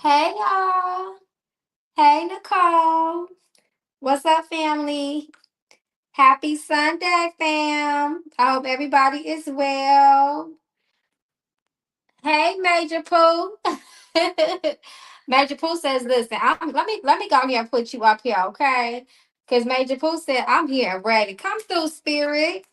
Hey y'all. Hey Nicole. What's up, family? Happy Sunday, fam. I hope everybody is well. Hey, Major Pooh. Major Pooh says, "Listen, let me go here and put you up here, okay? Because Major Pooh said I'm here and ready. Come through, spirit.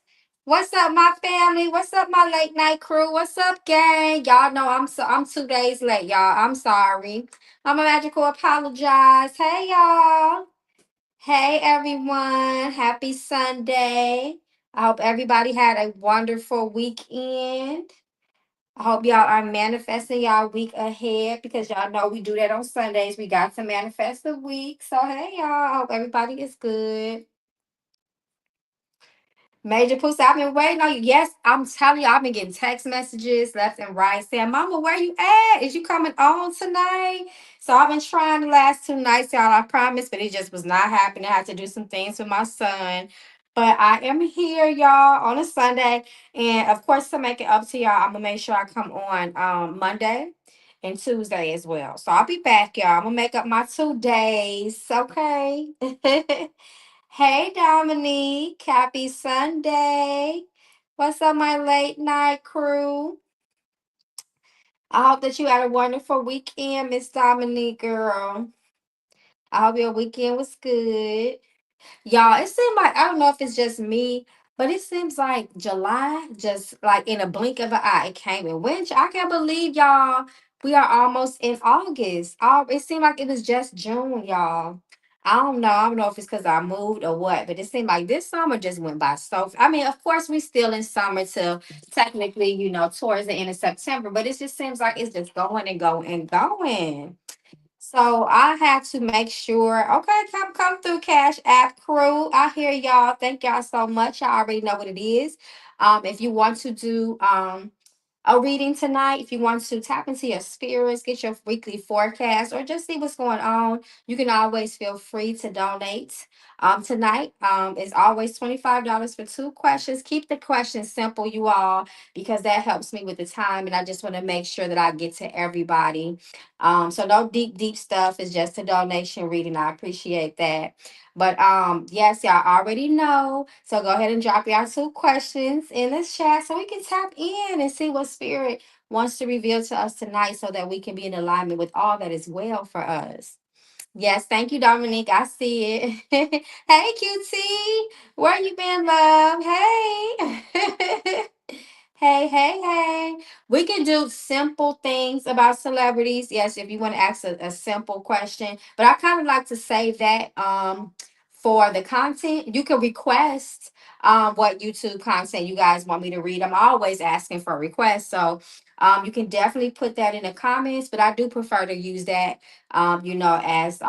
What's up, my family? What's up, my late night crew? What's up, gang? Y'all know I'm 2 days late, y'all. I'm sorry. I'm a magical apologize. Hey, y'all. Hey, everyone. Happy Sunday. I hope everybody had a wonderful weekend. I hope y'all are manifesting y'all week ahead because y'all know we do that on Sundays. We got to manifest the week. So, hey, y'all. I hope everybody is good. Major Pussy, I've been waiting on you. Yes, I'm telling you, I've been getting text messages left and right saying, Mama, where you at? Is you coming on tonight? So I've been trying the last 2 nights, y'all. I promise, but it just was not happening. I had to do some things with my son. But I am here, y'all, on a Sunday. And of course, to make it up to y'all, I'm gonna make sure I come on Monday and Tuesday as well. So I'll be back, y'all. I'm gonna make up my 2 days, okay? Hey, Dominique. Happy Sunday. What's up, my late night crew? I hope that you had a wonderful weekend, Miss Dominique, girl. I hope your weekend was good. Y'all, it seemed like I don't know if it's just me, but it seems like July just like in a blink of an eye it came in. Which I can't believe, y'all. We are almost in August. It seemed like it was just June, y'all. I don't know. I don't know if it's because I moved or what, but it seemed like this summer just went by so. I mean, of course, we still in summer till technically, towards the end of September, but it just seems like it's just going and going and going. So I had to make sure. Okay, come through, Cash App crew. I hear y'all. Thank y'all so much. Y'all already know what it is. If you want to do a reading tonight, if you want to tap into your spirits, get your weekly forecast, or just see what's going on, you can always feel free to donate. Tonight, is always $25 for 2 questions. Keep the questions simple, you all, because that helps me with the time, and I just want to make sure that I get to everybody. So no deep stuff. It's just a donation reading. I appreciate that. But yes, y'all already know. So go ahead and drop y'all 2 questions in the chat so we can tap in and see what spirit wants to reveal to us tonight so that we can be in alignment with all that is well for us. Yes, thank you, Dominique. I see it. Hey, QT. Where you been, love? Hey. Hey. We can do simple things about celebrities. Yes, if you want to ask a simple question. But I kind of like to save that for the content. You can request what YouTube content you guys want me to read. I'm always asking for requests. So you can definitely put that in the comments. But I do prefer to use that as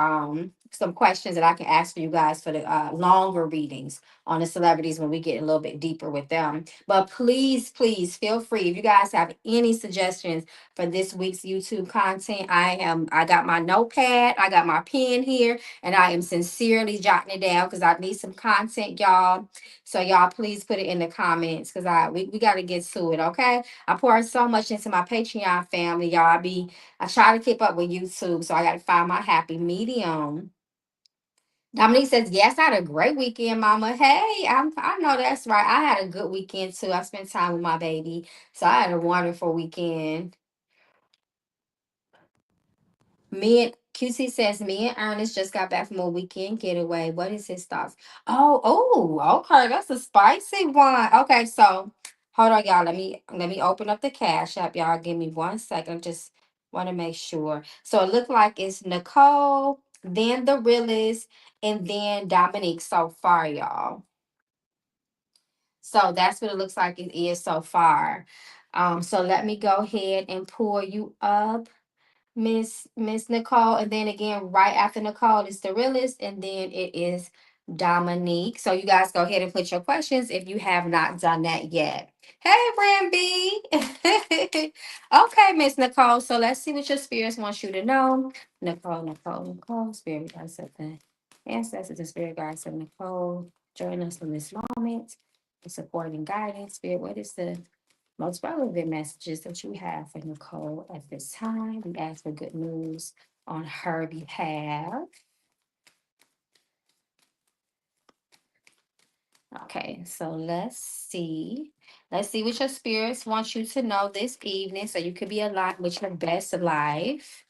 some questions that I can ask for you guys for the longer readings on the celebrities when we get a little bit deeper with them. But please feel free if you guys have any suggestions for this week's YouTube content. I got my notepad, I got my pen here, and I am sincerely jotting it down because I need some content, y'all. So y'all please put it in the comments because we got to get to it, okay? I pour so much into my Patreon family, y'all. I try to keep up with YouTube, so I got to find my happy medium. Dominique says, yes, I had a great weekend, Mama. Hey, I know that's right. I had a good weekend too. I spent time with my baby. So I had a wonderful weekend. Me and QC says, me and Ernest just got back from a weekend getaway. What is his thoughts? Okay. That's a spicy one. Okay, so hold on, y'all. Let me open up the cash app. Y'all give me 1 second. Just want to make sure. So it looked like it's Nicole, then the realist, and then Dominique so far, y'all. So that's what it looks like it is so far. So let me go ahead and pull you up. Miss Nicole, and then again right after Nicole is the realist, and then it is Dominique. So you guys go ahead and put your questions if you have not done that yet. Hey, Ren B. Okay, Miss Nicole. So let's see what your spirits wants you to know. Nicole. Spirit guide said the ancestors and spirit guide said Nicole. Join us in this moment. The support and guidance. Spirit, what is the most relevant messages that you have for Nicole at this time. We ask for good news on her behalf. Okay, so let's see. Let's see what your spirits want you to know this evening so you could be aligned with your best life.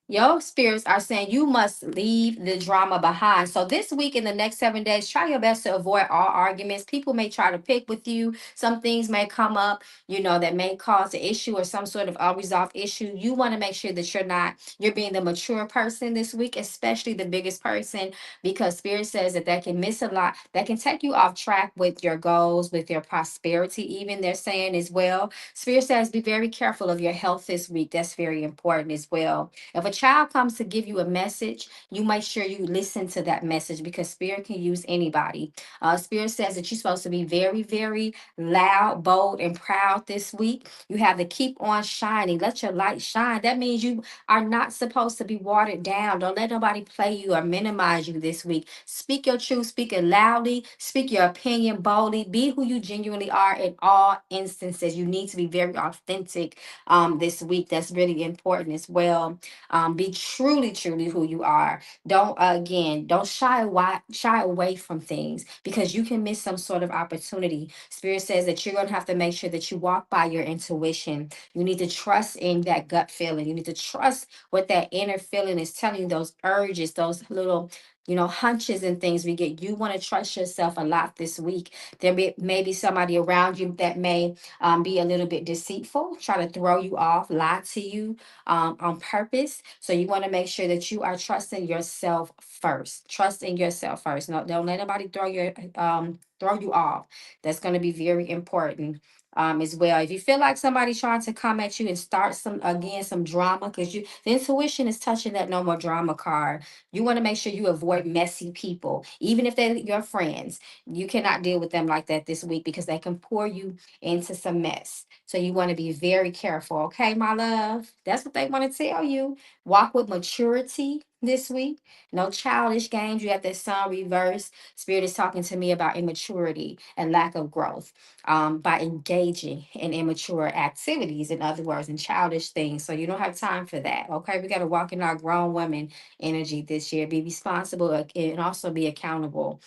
Your spirits are saying you must leave the drama behind. So this week in the next 7 days, try your best to avoid all arguments. People may try to pick with you. Some things may come up, that may cause an issue or some sort of unresolved issue. You want to make sure that you're being the mature person this week, especially the biggest person, because spirit says that can miss a lot, that can take you off track with your goals, with your prosperity. Even they're saying as well, spirit says be very careful of your health this week. That's very important as well. If a child comes to give you a message, you make sure you listen to that message because spirit can use anybody. Spirit says that you're supposed to be very, very loud, bold, and proud this week. You have to keep on shining. Let your light shine. That means you are not supposed to be watered down. Don't let nobody play you or minimize you this week. Speak your truth, speak it loudly, speak your opinion boldly. Be who you genuinely are in all instances. You need to be very authentic this week. That's really important as well. Be truly, truly who you are. Don't shy away from things because you can miss some sort of opportunity. Spirit says that you're going to have to make sure that you walk by your intuition. You need to trust in that gut feeling. You need to trust what that inner feeling is telling you, those urges, those little hunches and things we get. You want to trust yourself a lot this week. May be somebody around you that may be a little bit deceitful, try to throw you off, lie to you on purpose. So you want to make sure that you are trusting yourself first. Trusting yourself first. No, don't let nobody throw you off. That's going to be very important. As well. If you feel like somebody's trying to come at you and start some drama, because the intuition is touching that no more drama card. You want to make sure you avoid messy people, even if they're your friends. You cannot deal with them like that this week because they can pour you into some mess. So you want to be very careful, okay, my love? That's what they want to tell you. Walk with maturity this week. No childish games. You have that sun reverse. Spirit is talking to me about immaturity and lack of growth by engaging in immature activities, in other words, and childish things. So you don't have time for that, okay? We got to walk in our grown women energy this year. Be responsible and also be accountable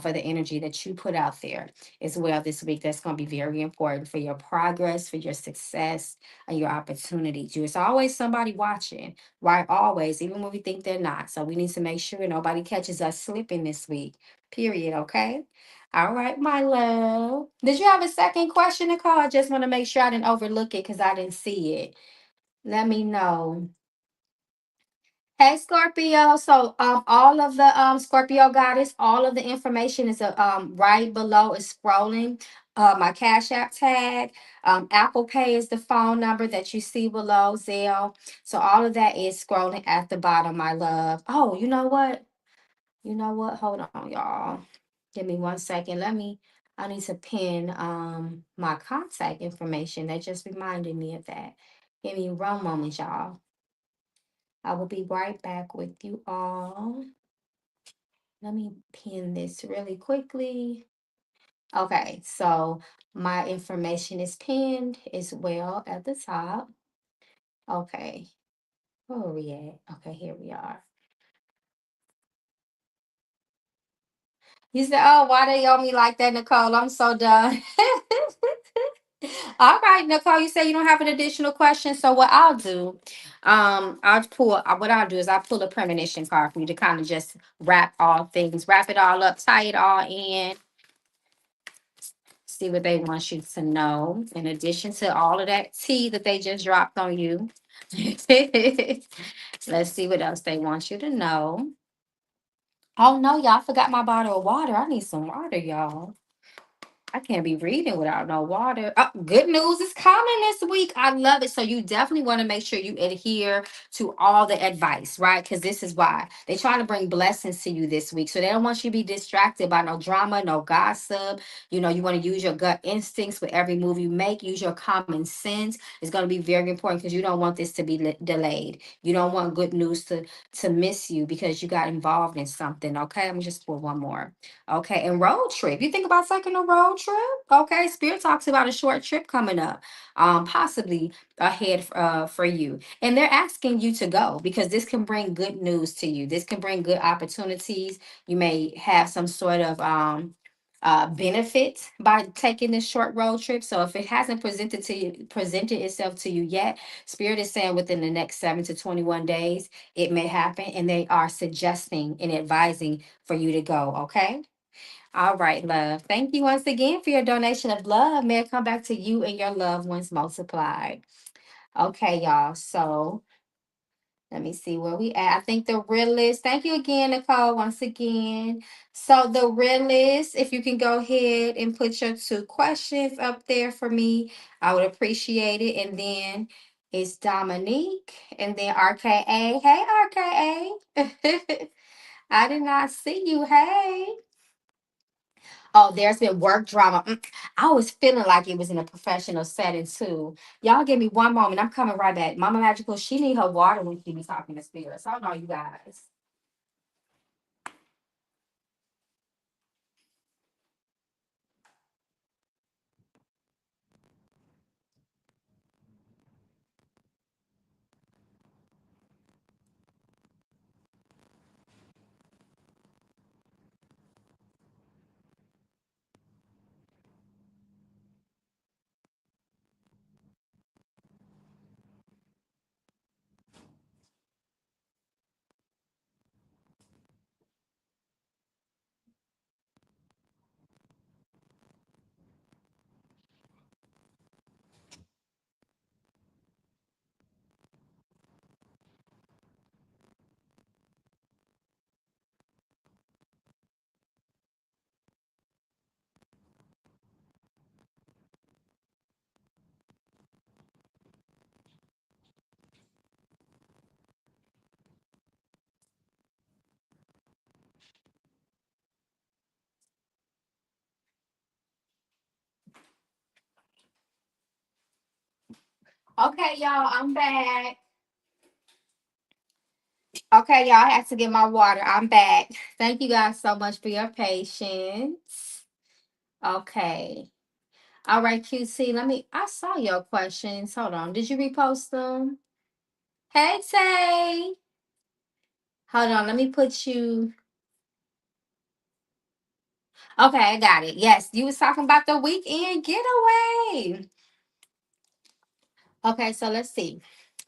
for the energy that you put out there as well this week. That's going to be very important for your progress, for your success, and your opportunities. There's always somebody watching, right? Always, even when we think they're not. So we need to make sure nobody catches us slipping this week. Period. Okay. All right, my love. Did you have a second question, Nicole? I just want to make sure I didn't overlook it because I didn't see it. Let me know. Hey Scorpio, so all of the Scorpio goddess, all of the information is right below is scrolling. My Cash App tag, Apple Pay is the phone number that you see below, Zelle. So all of that is scrolling at the bottom, my love. Oh, you know what? You know what? Hold on, y'all. Give me 1 second. I need to pin my contact information. That just reminded me of that. Give me 1 moment, y'all. I will be right back with you all. Let me pin this really quickly. Okay, so my information is pinned as well at the top. Okay, where are we at? Okay, here we are. You said, oh, why they on me like that, Nicole? I'm so done. All right, Nicole, you say you don't have an additional question. So what I'll do, what I'll do is I'll pull a premonition card for you to kind of just wrap it all up, tie it all in, see what they want you to know, in addition to all of that tea that they just dropped on you. Let's see what else they want you to know. Oh no, y'all, I forgot my bottle of water. I need some water, y'all. I can't be reading without no water. Good news is coming this week. I love it. So you definitely want to make sure you adhere to all the advice, right? Because this is why they trying to bring blessings to you this week. So they don't want you to be distracted by no drama, no gossip. You know, you want to use your gut instincts with every move you make. Use your common sense. It's going to be very important because you don't want this to be delayed. You don't want good news to miss you because you got involved in something. Okay, let me just pull one more. Okay, and road trip. You think about taking a road trip? Okay, Spirit talks about a short trip coming up, possibly ahead for you, and they're asking you to go because this can bring good news to you. This can bring good opportunities. You may have some sort of benefit by taking this short road trip. So if it hasn't presented itself to you yet, Spirit is saying within the next 7 to 21 days it may happen, and they are suggesting and advising for you to go. Okay. All right, love. Thank you once again for your donation of love. May it come back to you and your loved ones multiplied. Okay, y'all. So let me see where we at. I think the realist. Thank you again, Nicole, once again. So the realist, if you can go ahead and put your two questions up there for me, I would appreciate it. And then it's Dominique, and then RKA. Hey, RKA. I did not see you. Hey. Oh, there's been work drama. I was feeling like it was in a professional setting too. Y'all give me one moment. I'm coming right back. Mama Magical, she need her water when she be talking to spirits. I don't know you guys. Okay, y'all, I'm back. Okay, y'all, I had to get my water. I'm back. Thank you guys so much for your patience. Okay. All right, QC. I saw your questions. Hold on. Did you repost them? Hey, Tay. Hold on. Let me put you. Okay, I got it. Yes, you was talking about the weekend getaway. Okay, so let's see.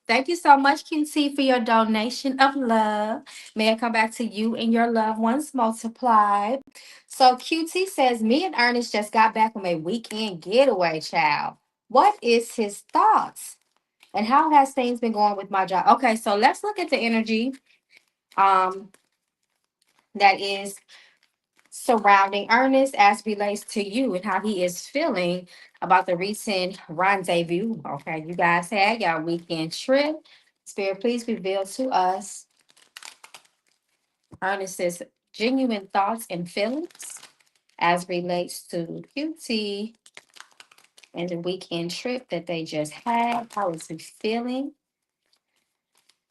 Thank you so much, QT, for your donation of love. May it come back to you and your loved ones multiplied. So QT says, me and Ernest just got back from a weekend getaway, child. What is his thoughts? And how has things been going with my job? Okay, so let's look at the energy um that is surrounding Ernest as relates to you and how he is feeling about the recent rendezvous. Okay, you guys had your weekend trip. Spirit, please reveal to us Ernest's genuine thoughts and feelings as relates to QT and the weekend trip that they just had. How is he feeling?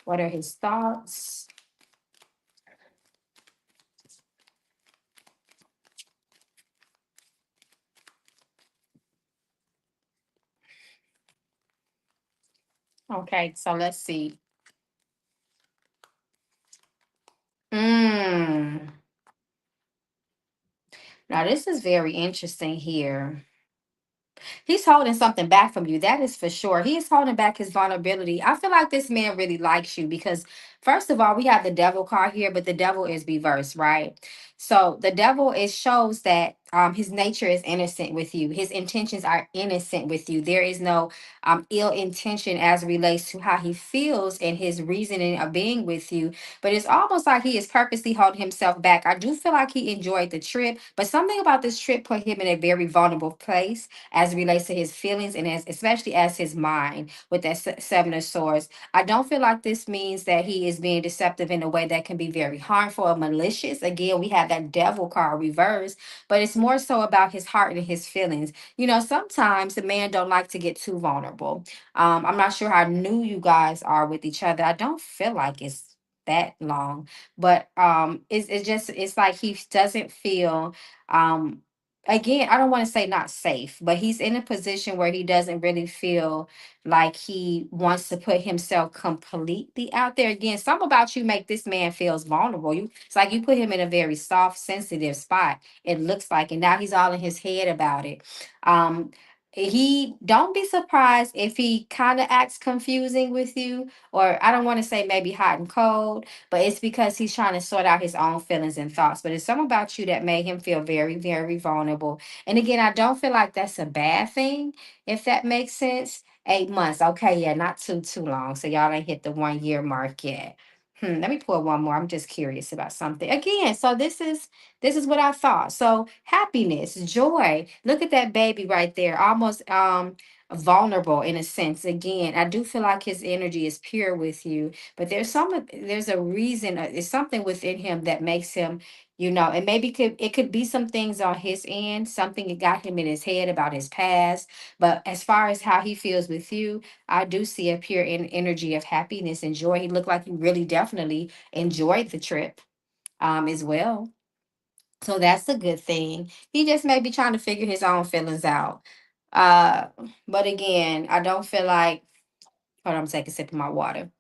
What are his thoughts? Okay, so let's see. Mm. Now, this is very interesting here. He's holding something back from you. That is for sure. He is holding back his vulnerability. I feel like this man really likes you because first of all, we have the devil card here, but the devil is reversed, right? So the devil is shows that his nature is innocent with you. His intentions are innocent with you. There is no ill intention as it relates to how he feels and his reasoning of being with you. But it's almost like he is purposely holding himself back. I do feel like he enjoyed the trip, but something about this trip put him in a very vulnerable place as it relates to his feelings and as especially as his mind with that seven of swords. I don't feel like this means that he is being deceptive in a way that can be very harmful or malicious. Again, we have that devil card reversed, but it's more so about his heart and his feelings. You know, sometimes the man don't like to get too vulnerable. I'm not sure how new you guys are with each other. I don't feel like it's that long, but it's just it's like he doesn't feel um again, I don't want to say not safe, but he's in a position where he doesn't really feel like he wants to put himself completely out there. Again, something about you make this man feels vulnerable. It's like you put him in a very soft, sensitive spot. It looks like, and now he's all in his head about it. Um, he don't be surprised if he kind of acts confusing with you, or I don't want to say maybe hot and cold, but it's because he's trying to sort out his own feelings and thoughts. But it's something about you that made him feel very, very vulnerable. And again, I don't feel like that's a bad thing, if that makes sense. 8 months. Okay, yeah, not too long. So y'all ain't hit the 1 year mark yet. Let me pull one more. I'm just curious about something. Again, so this is what I thought. So happiness, joy. Look at that baby right there. Almost vulnerable in a sense. Again, I do feel like his energy is pure with you, but there's a reason, it's something within him that makes him, and maybe it could be some things on his end, something that got him in his head about his past, but as far as how he feels with you, I do see a pure energy of happiness and joy. He looked like he really definitely enjoyed the trip as well. So that's a good thing. He just may be trying to figure his own feelings out. Uh, but again, I don't feel like, hold on, I'm taking a sip of my water.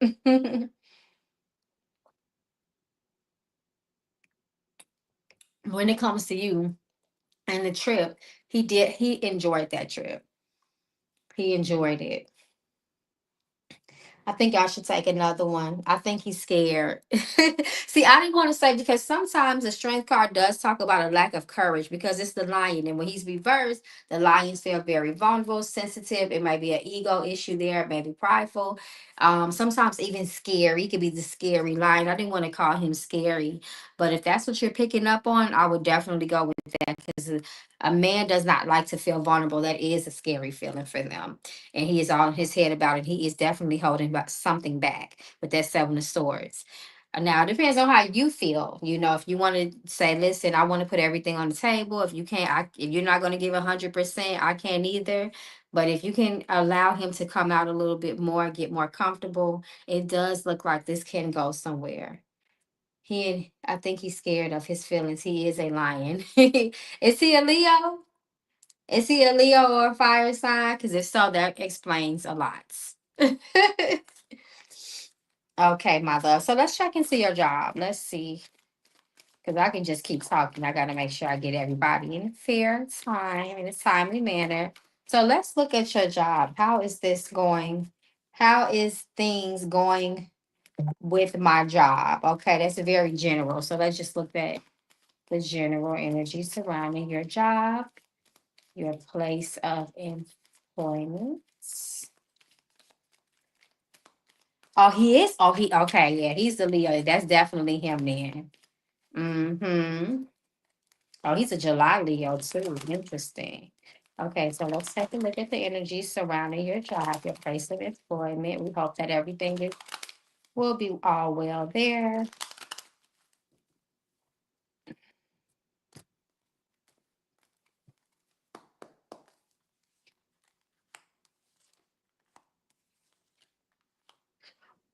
When it comes to you and the trip, he enjoyed that trip. He enjoyed it. I think y'all should take another one. I think he's scared. See, I didn't want to say because sometimes the strength card does talk about a lack of courage because it's the lion. And when he's reversed, the lions feel very vulnerable, sensitive. It might be an ego issue there, it may be prideful. Sometimes even scary. He could be the scary lion. I didn't want to call him scary. But if that's what you're picking up on, I would definitely go with that because a man does not like to feel vulnerable. That is a scary feeling for them, and he is all in his head about it. He is definitely holding something back with that seven of swords. Now it depends on how you feel. If you want to say, "Listen, I want to put everything on the table." If you can't, if you're not going to give 100%, I can't either. But if you can allow him to come out a little bit more, get more comfortable, it does look like this can go somewhere. I think he's scared of his feelings. He is a lion. Is he a Leo? Is he a Leo or a fire sign? Because if so, that explains a lot. Okay, my love. So let's check into your job. Let's see. Because I can just keep talking. I got to make sure I get everybody in a fair time, in a timely manner. So let's look at your job. How is this going? How is things going with my job? Okay, that's very general. So let's just look at the general energy surrounding your job, your place of employment. Oh, he is. Oh, okay. Yeah, he's the Leo. That's definitely him then. Mm-hmm. Oh, he's a July Leo too. Interesting. Okay, so let's take a look at the energy surrounding your job, your place of employment. We hope that will be all well there.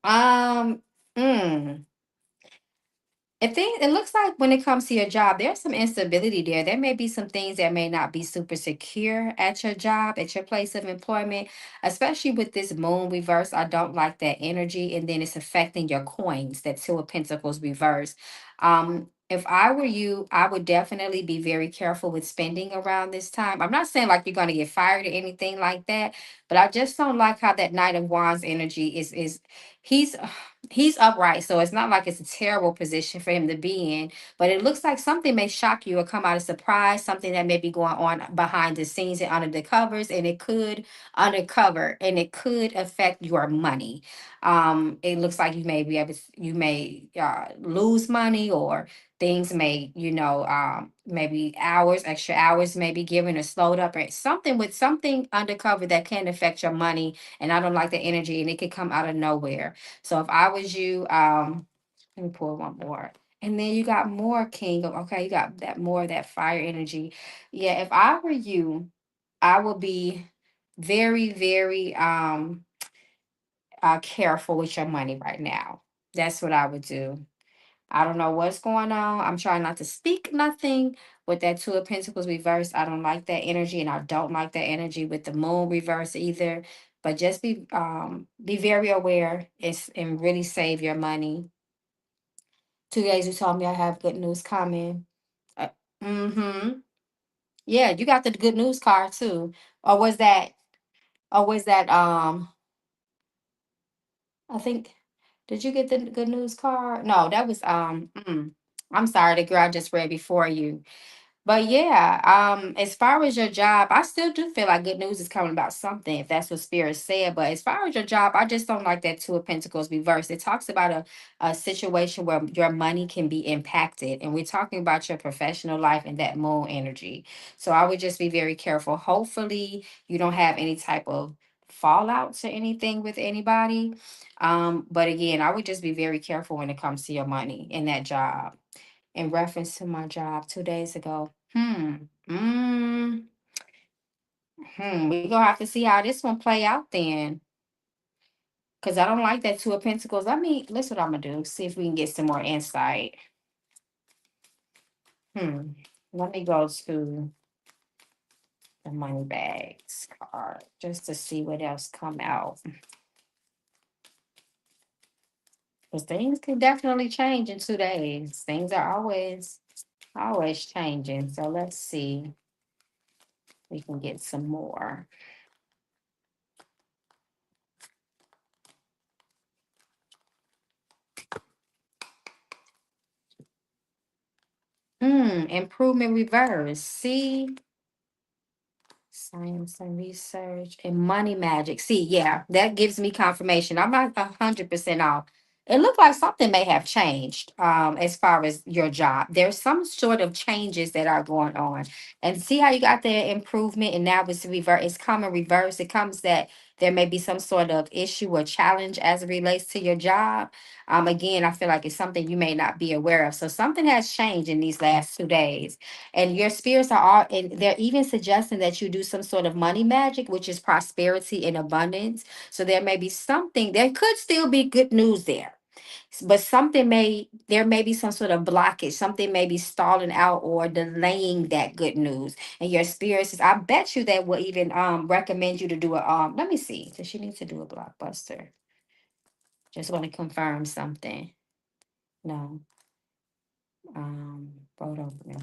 Um, mm, it looks like when it comes to your job, there's some instability there. There may be some things that may not be super secure at your job, at your place of employment, especially with this moon reverse. I don't like that energy, and then it's affecting your coins. That two of pentacles reverse. If I were you, I would definitely be very careful with spending around this time. I'm not saying like you're gonna get fired or anything like that, but I just don't like how that Knight of Wands energy is he's he's upright, so it's not like it's a terrible position for him to be in, but it looks like something may shock you or come out of surprise, something that may be going on behind the scenes and under the covers, and it could undercover and it could affect your money. It looks like you may be able you may lose money, or things may, maybe hours, extra hours may be given or slowed up, or something with something undercover that can affect your money. And I don't like the energy, and it could come out of nowhere. So if I was you, let me pull one more. And then you got more king of, okay, you got that more of that fire energy. Yeah, if I were you, I would be very, very careful with your money right now. That's what I would do. I don't know what's going on. I'm trying not to speak nothing with that Two of Pentacles reverse. I don't like that energy, and I don't like that energy with the moon reverse either. But just be very aware and really save your money. 2 days you told me I have good news coming. Uh, mm-hmm. Yeah, you got the good news card too. Or was that or was that I think, did you get the good news card? No, that was I'm sorry, the girl I just read before you. But yeah, as far as your job, I still do feel like good news is coming about something, if that's what Spirit said. But as far as your job, I just don't like that Two of Pentacles reversed. It talks about a situation where your money can be impacted. And we're talking about your professional life and that moon energy. So I would just be very careful. Hopefully, you don't have any type of fallouts or anything with anybody. But again, I would just be very careful when it comes to your money in that job. In reference to my job 2 days ago. Mm, we gonna have to see how this one play out then. Cause I don't like that Two of Pentacles. I mean, that's what I'm gonna do. See if we can get some more insight. Hmm. Let me go to the money bags card just to see what else come out. Because things can definitely change in 2 days. Things are always changing. So let's see. We can get some more. Improvement reverse. See, science and research and money magic. See, yeah, that gives me confirmation. I'm not 100% off. It looked like something may have changed as far as your job. There's some sort of changes that are going on. And see how you got the improvement, and now it's reverse. It's coming reverse. It comes that there may be some sort of issue or challenge as it relates to your job. Again, I feel like it's something you may not be aware of. So something has changed in these last 2 days, and your spirits are all, and they're even suggesting that you do some sort of money magic, which is prosperity and abundance. So there may be something, there could still be good news there, but there may be some sort of blockage. Something may be stalling out or delaying that good news. And your spirit says, I bet you they will even recommend you to do a let me see, does she need to do a blockbuster? Just want to confirm something. No. Road opener.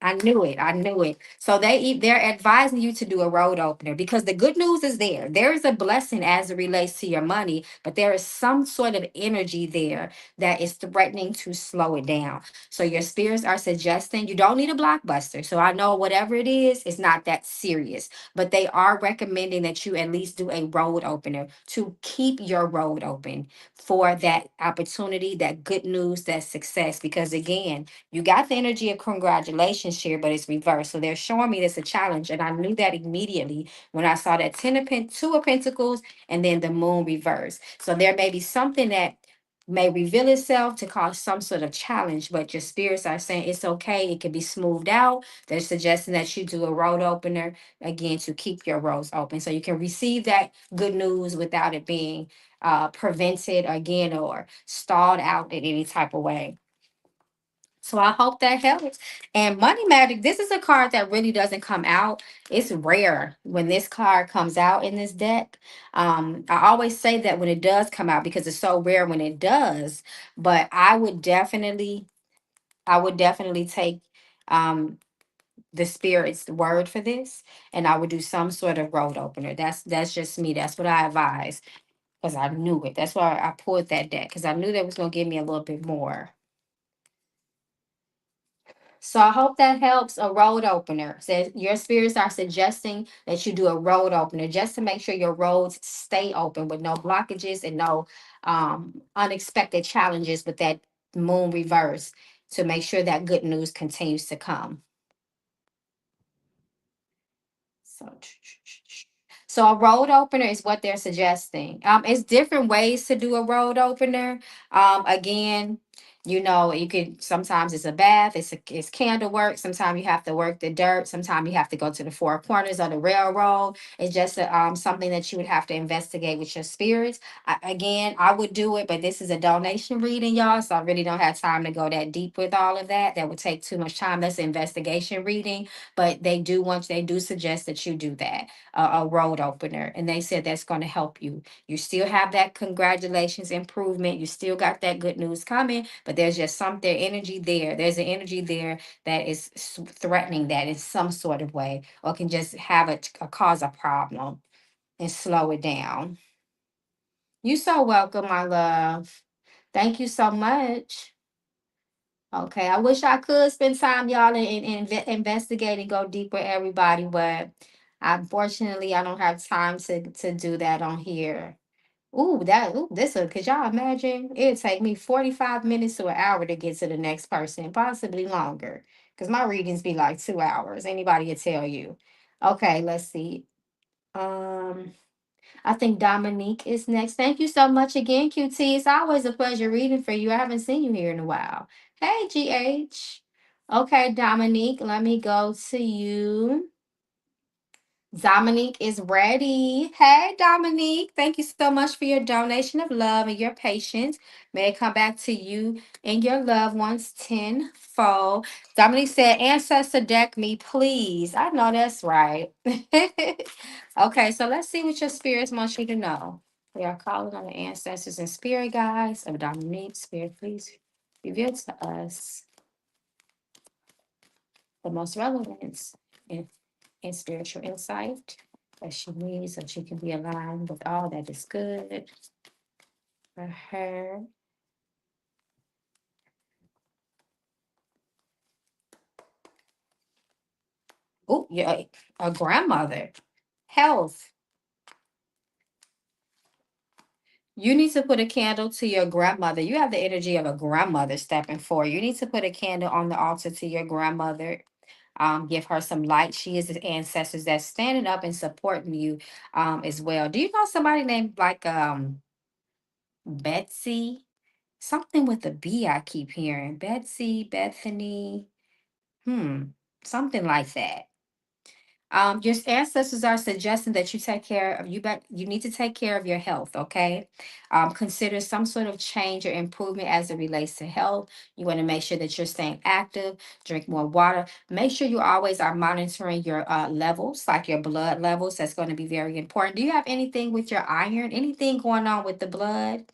I knew it. I knew it. So they're advising you to do a road opener, because the good news is there. There is a blessing as it relates to your money, but there is some sort of energy there that is threatening to slow it down. So your spirits are suggesting you don't need a blockbuster. So I know whatever it is, it's not that serious, but they are recommending that you at least do a road opener to keep your road open for that opportunity, that good news, that success. Because again, you got the energy of congratulations here, but it's reversed. So they're showing me this a challenge. And I knew that immediately when I saw that Two of Pentacles, and then the moon reverse. So there may be something that may reveal itself to cause some sort of challenge, but your spirits are saying it's okay. It can be smoothed out. They're suggesting that you do a road opener again to keep your roads open, so you can receive that good news without it being prevented again or stalled out in any type of way. So I hope that helps. And Money Magic, this is a card that really doesn't come out. It's rare when this card comes out in this deck. I always say that when it does come out, because it's so rare when it does. But I would definitely take um the spirit's word for this, and I would do some sort of road opener. That's just me. That's what I advise. because I knew it. That's why I pulled that deck, because I knew that was going to give me a little bit more. So I hope that helps. A road opener. Says your spirits are suggesting that you do a road opener just to make sure your roads stay open with no blockages and no unexpected challenges with that moon reverse, to make sure that good news continues to come. So, so a road opener is what they're suggesting. It's different ways to do a road opener. Again, you know, you could sometimes it's a bath, it's candle work. Sometimes you have to work the dirt. Sometimes you have to go to the four corners of the railroad. It's just something that you would have to investigate with your spirits. Again, I would do it, but this is a donation reading, y'all. So I really don't have time to go that deep with all of that. That would take too much time. That's an investigation reading, but they do suggest that you do that, a road opener, and they said that's going to help you. You still have that congratulations improvement, you still got that good news coming, but there's just some there energy there, there's an energy there that is threatening that in some sort of way, or can just have a cause a problem and slow it down. You so welcome, my love. Thank you so much. Okay, I wish I could spend time, y'all, and investigate and go deep with everybody, but unfortunately, I don't have time to do that on here. Ooh, this could y'all imagine? It'd take me 45 minutes to an hour to get to the next person, possibly longer, because my readings be like 2 hours. Anybody will tell you. Okay, let's see. Um, I think Dominique is next. Thank you so much again, QT. It's always a pleasure reading for you. I haven't seen you here in a while. Hey, GH. Okay, Dominique, let me go to you. Dominique is ready. Hey, Dominique. Thank you so much for your donation of love and your patience. May it come back to you and your loved ones tenfold. Dominique said, Ancestor deck me, please. I know that's right. Okay, so let's see what your spirits want you to know. We are calling on the ancestors and spirit guides of Dominique. Spirit, please reveal to us the most relevant and spiritual insight that she needs so she can be aligned with all that is good for her. Oh, yeah, a grandmother. Health. You need to put a candle to your grandmother. You have the energy of a grandmother stepping forward. You need to put a candle on the altar to your grandmother. Give her some light. She is the ancestors that's standing up and supporting you as well. Do you know somebody named like Betsy? Something with a B I keep hearing. Betsy, Bethany, hmm, something like that. Your ancestors are suggesting that you take care of you need to take care of your health, okay? Consider some sort of change or improvement as it relates to health. You want to make sure that you're staying active, drink more water. Make sure you always are monitoring your levels, like your blood levels. That's going to be very important. Do you have anything with your iron? Anything going on with the blood?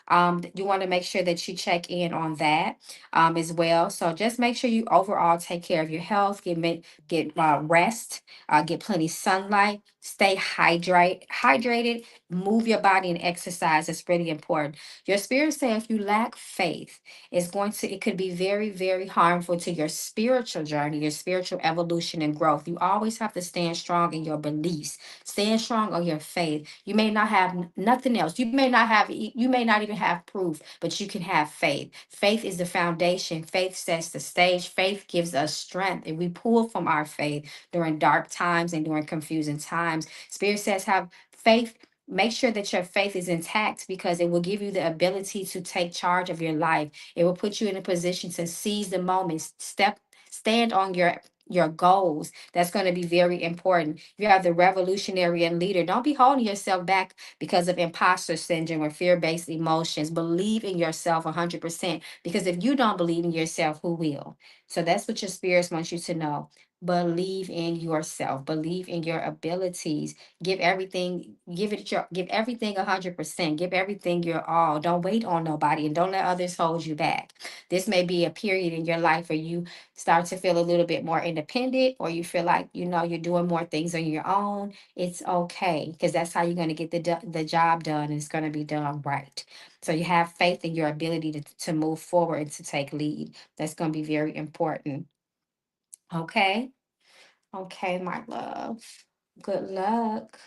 You want to make sure that you check in on that as well. So just make sure you overall take care of your health, get rest, get plenty sunlight, stay hydrated, move your body and exercise. It's really important. Your spirit say if you lack faith, it could be very, very harmful to your spiritual journey, your spiritual evolution and growth. You always have to stand strong in your beliefs, stand strong on your faith. You may not have nothing else. You may not even have proof, but you can have faith. Faith is the foundation. Faith sets the stage. Faith gives us strength, and we pull from our faith during dark times and during confusing times. Spirit says have faith. Make sure that your faith is intact because it will give you the ability to take charge of your life. It will put you in a position to seize the moment, stand on your goals. That's going to be very important. You have the revolutionary and leader. Don't be holding yourself back because of imposter syndrome or fear-based emotions. Believe in yourself 100% because if you don't believe in yourself, who will? So that's what your spirits want you to know. Believe in yourself, believe in your abilities. Give everything, give everything 100%, give everything your all. Don't wait on nobody, and don't let others hold you back. This may be a period in your life where you start to feel a little bit more independent, or you feel like you're doing more things on your own. It's okay, because that's how you're going to get the job done, and it's going to be done right. So you have faith in your ability to move forward and to take lead. That's going to be very important. Okay. Okay, my love. Good luck.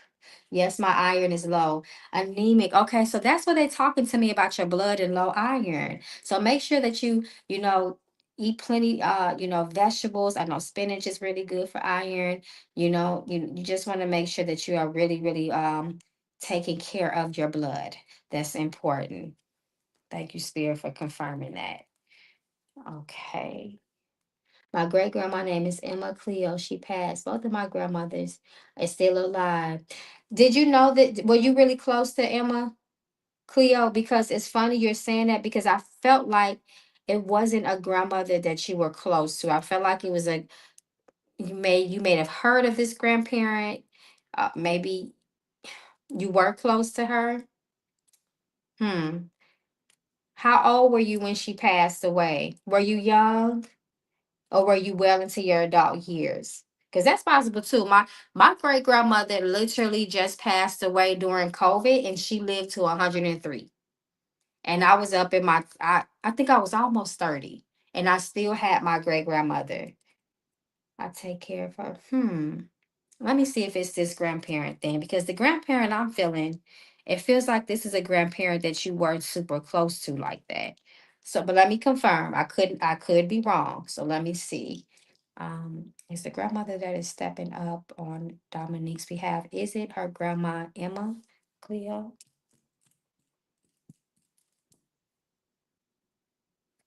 Yes, my iron is low. Anemic. Okay, so that's what they're talking to me about, your blood and low iron. So make sure that eat plenty vegetables. I know spinach is really good for iron. You just want to make sure that you are really, really taking care of your blood. That's important. Thank you, Spirit, for confirming that. Okay. My great grandma name is Emma Cleo. She passed. Both of my grandmothers are still alive. Did you know that? Were you really close to Emma Cleo? Because it's funny you're saying that, because I felt like it wasn't a grandmother that you were close to. I felt like it was you may have heard of this grandparent. Maybe you were close to her. Hmm. How old were you when she passed away? Were you young? Or were you well into your adult years? Because that's possible too. My great grandmother literally just passed away during COVID, and she lived to 103. And I was up in I think I was almost 30, and I still had my great grandmother. I take care of her. Let me see if it's this grandparent thing, because the grandparent I'm feeling, it feels like this is a grandparent that you weren't super close to like that. So, but let me confirm. I could be wrong. So let me see. Is the grandmother that is stepping up on Dominique's behalf? Is it her grandma Emma Cleo?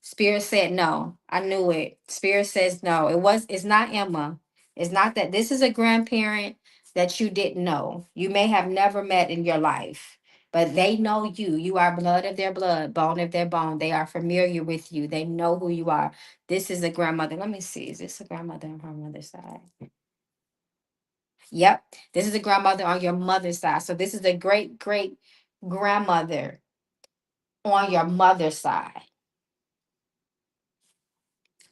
Spirit said no. I knew it. Spirit says no. It's not Emma. It's not that. This is a grandparent that you didn't know. You may have never met in your life, but they know you. You are blood of their blood, bone of their bone. They are familiar with you. They know who you are. This is a grandmother. Let me see. Is this a grandmother on her mother's side? Yep. This is a grandmother on your mother's side. So this is a great great grandmother on your mother's side.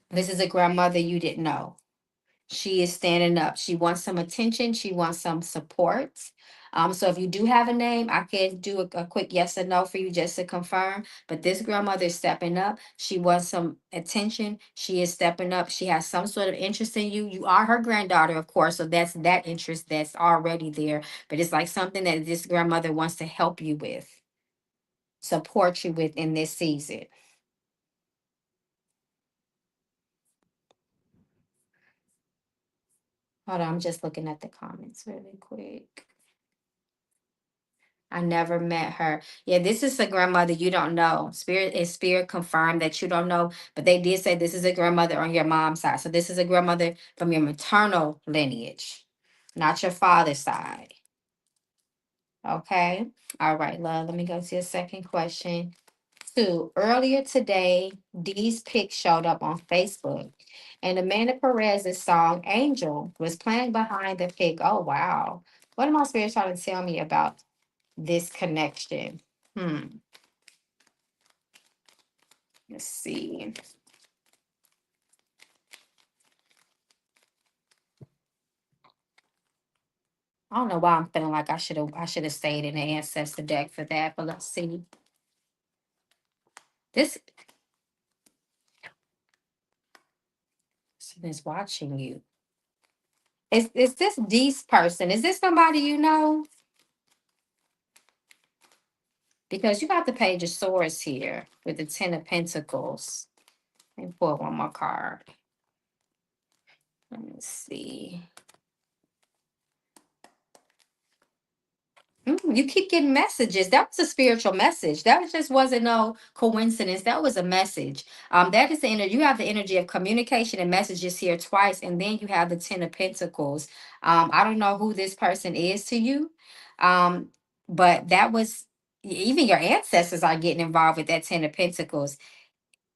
This is a grandmother you didn't know. She is standing up. She wants some attention. She wants some support. So if you do have a name, I can do a quick yes or no for you just to confirm. But this grandmother is stepping up. She wants some attention. She is stepping up. She has some sort of interest in you. You are her granddaughter, of course. So that's that interest that's already there. But it's like something that this grandmother wants to help you with, support you with in this season. Hold on, I'm just looking at the comments really quick. I never met her. Yeah, this is a grandmother you don't know. Spirit confirmed that you don't know, but they did say this is a grandmother on your mom's side. So this is a grandmother from your maternal lineage, not your father's side. Okay. All right, love. Let me go to your second question. Two, earlier today, Dee's pic showed up on Facebook, and Amanda Perez's song Angel was playing behind the pic. Oh, wow. What am I spirit trying to tell me about this connection? Let's see. I don't know why I'm feeling like I should have stayed in the ancestor deck for that, but let's see. This person is watching you. Is this Dee's person? Is this somebody you know? Because you got the page of swords here with the 10 of Pentacles. Let me pull one more card. Let me see. You keep getting messages. That was a spiritual message. That just wasn't no coincidence. That was a message. That is the energy. You have the energy of communication and messages here twice, and then you have the 10 of Pentacles. I don't know who this person is to you, um, but that was even your ancestors are getting involved with that 10 of Pentacles.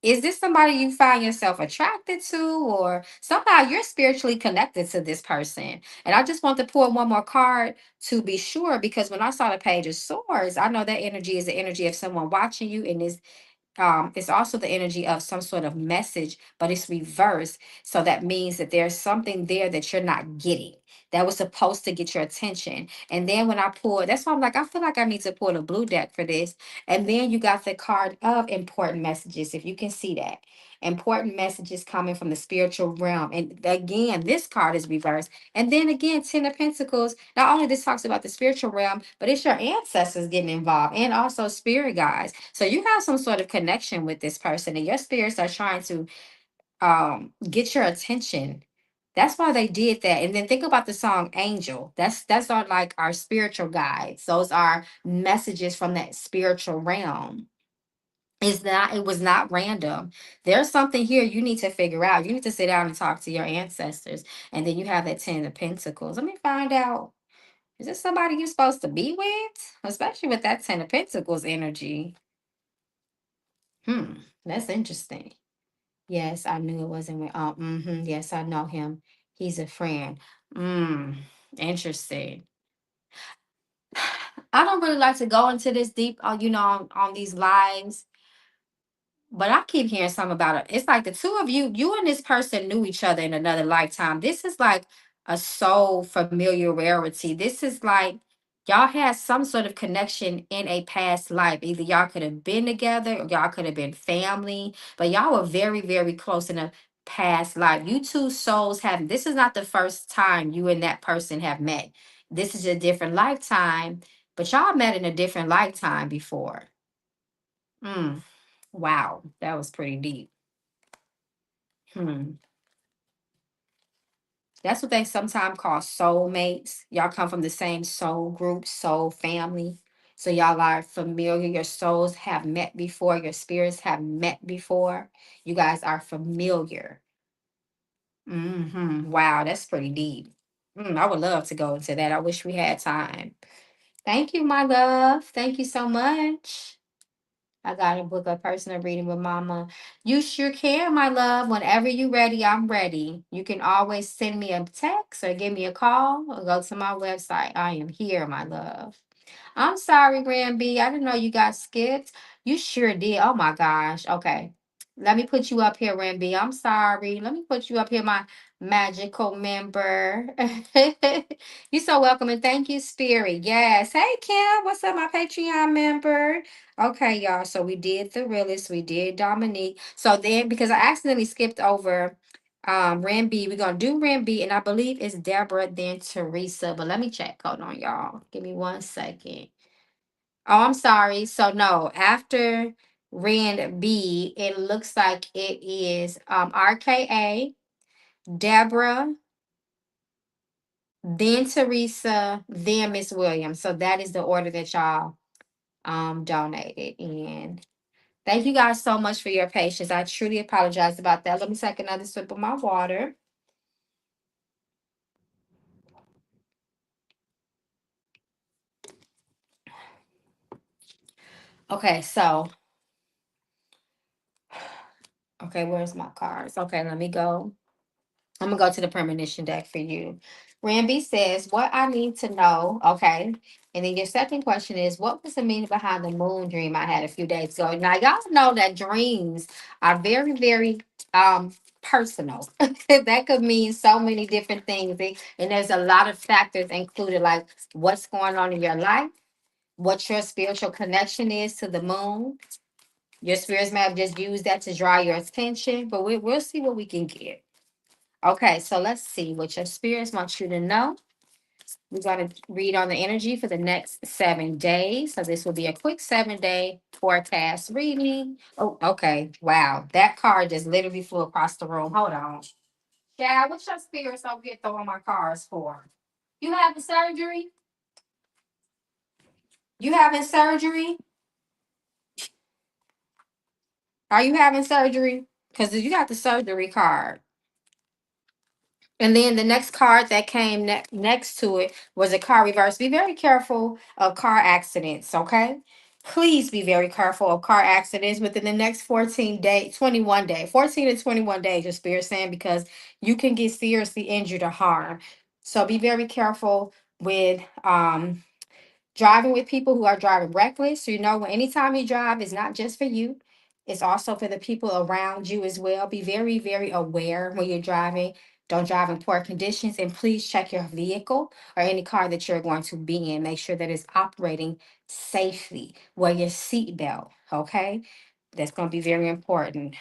is this somebody you find yourself attracted to, or somehow you're spiritually connected to this person? And I just want to pull one more card to be sure, because when I saw the Page of Swords, I know that energy is the energy of someone watching you, and is it's also the energy of some sort of message, but it's reversed. So that means that there's something there that you're not getting, that was supposed to get your attention. And then when I pull, that's why I'm like, I feel like I need to pull the blue deck for this. And then you got the card of important messages, if you can see that. Important messages coming from the spiritual realm. And again, this card is reversed. And then again, Ten of Pentacles. Not only this talks about the spiritual realm, but it's your ancestors getting involved, and also spirit guides. So you have some sort of connection with this person, and your spirits are trying to get your attention. That's why they did that. And then think about the song Angel. That's our, like, our spiritual guides. Those are messages from that spiritual realm. It was not random. There's something here you need to figure out. You need to sit down and talk to your ancestors. And then you have that Ten of Pentacles. Let me find out. Is this somebody you're supposed to be with? Especially with that Ten of Pentacles energy. That's interesting. Yes, I knew it wasn't with yes, I know him. He's a friend. Mm, interesting. I don't really like to go into this deep, on these lives, but I keep hearing something about it. It's like the two of you, you and this person knew each other in another lifetime. This is like a soul familiarity. This is like y'all had some sort of connection in a past life. Either y'all could have been together, or y'all could have been family, but y'all were very, very close in a past life. You two souls have, this is not the first time you and that person have met. This is a different lifetime, but y'all met in a different lifetime before. Mm. Wow, that was pretty deep. Hmm. That's what they sometimes call soulmates. Y'all come from the same soul group, soul family. So y'all are familiar. Your souls have met before. Your spirits have met before. You guys are familiar. Wow, that's pretty deep. I would love to go into that. I wish we had time. Thank you, my love. Thank you so much. I got to book a personal reading with mama. You sure can, my love. Whenever you ready, I'm ready. You can always send me a text or give me a call or go to my website. I am here, my love. I'm sorry, Ren B. I didn't know you got skipped. You sure did. Oh my gosh. Okay. Let me put you up here, Ren B. I'm sorry. Let me put you up here, my magical member. You're so welcome, and thank you, Spirit. Yes. Hey, Kim. What's up, my Patreon member? Okay, y'all. So we did the realist, we did Dominique. So then, because I accidentally skipped over Ren B, we're gonna do Ren B, and I believe it's Deborah, then Teresa. But let me check. Hold on, y'all. Give me 1 second. Oh, I'm sorry. So no, after Ren B, it looks like it is RKA, Deborah, then Teresa, then Miss Williams. So that is the order that y'all donated in. Thank you guys so much for your patience. I truly apologize about that. Let me take another sip of my water. Okay, so, okay, where's my cards? Okay, let me go. I'm gonna go to the premonition deck for you. Ramby says, what I need to know. Okay. And then your second question is, what was the meaning behind the moon dream I had a few days ago? Now, y'all know that dreams are very, very personal. That could mean so many different things. And there's a lot of factors included, like what's going on in your life, what your spiritual connection is to the moon. Your spirits may have just used that to draw your attention, but we'll see what we can get. Okay, so let's see what your spirits want you to know. We're going to read on the energy for the next 7 days. So this will be a quick 7 day forecast reading. Oh, okay. Wow. That card just literally flew across the room. Hold on. Yeah, what's your spirits over here throwing my cards for? You having surgery? You having surgery? Are you having surgery? Because you got the surgery card. And then the next card that came next to it was a car reverse. Be very careful of car accidents, okay? Please be very careful of car accidents within the next 14 day, 21 day, 14 to 21 days, your spirit saying, because you can get seriously injured or harmed. So be very careful with driving with people who are driving reckless. So, you know, when anytime you drive, it's not just for you, it's also for the people around you as well. Be very, very aware when you're driving. Don't drive in poor conditions, and please check your vehicle or any car that you're going to be in. Make sure that it's operating safely. Wear your seatbelt, okay? That's going to be very important.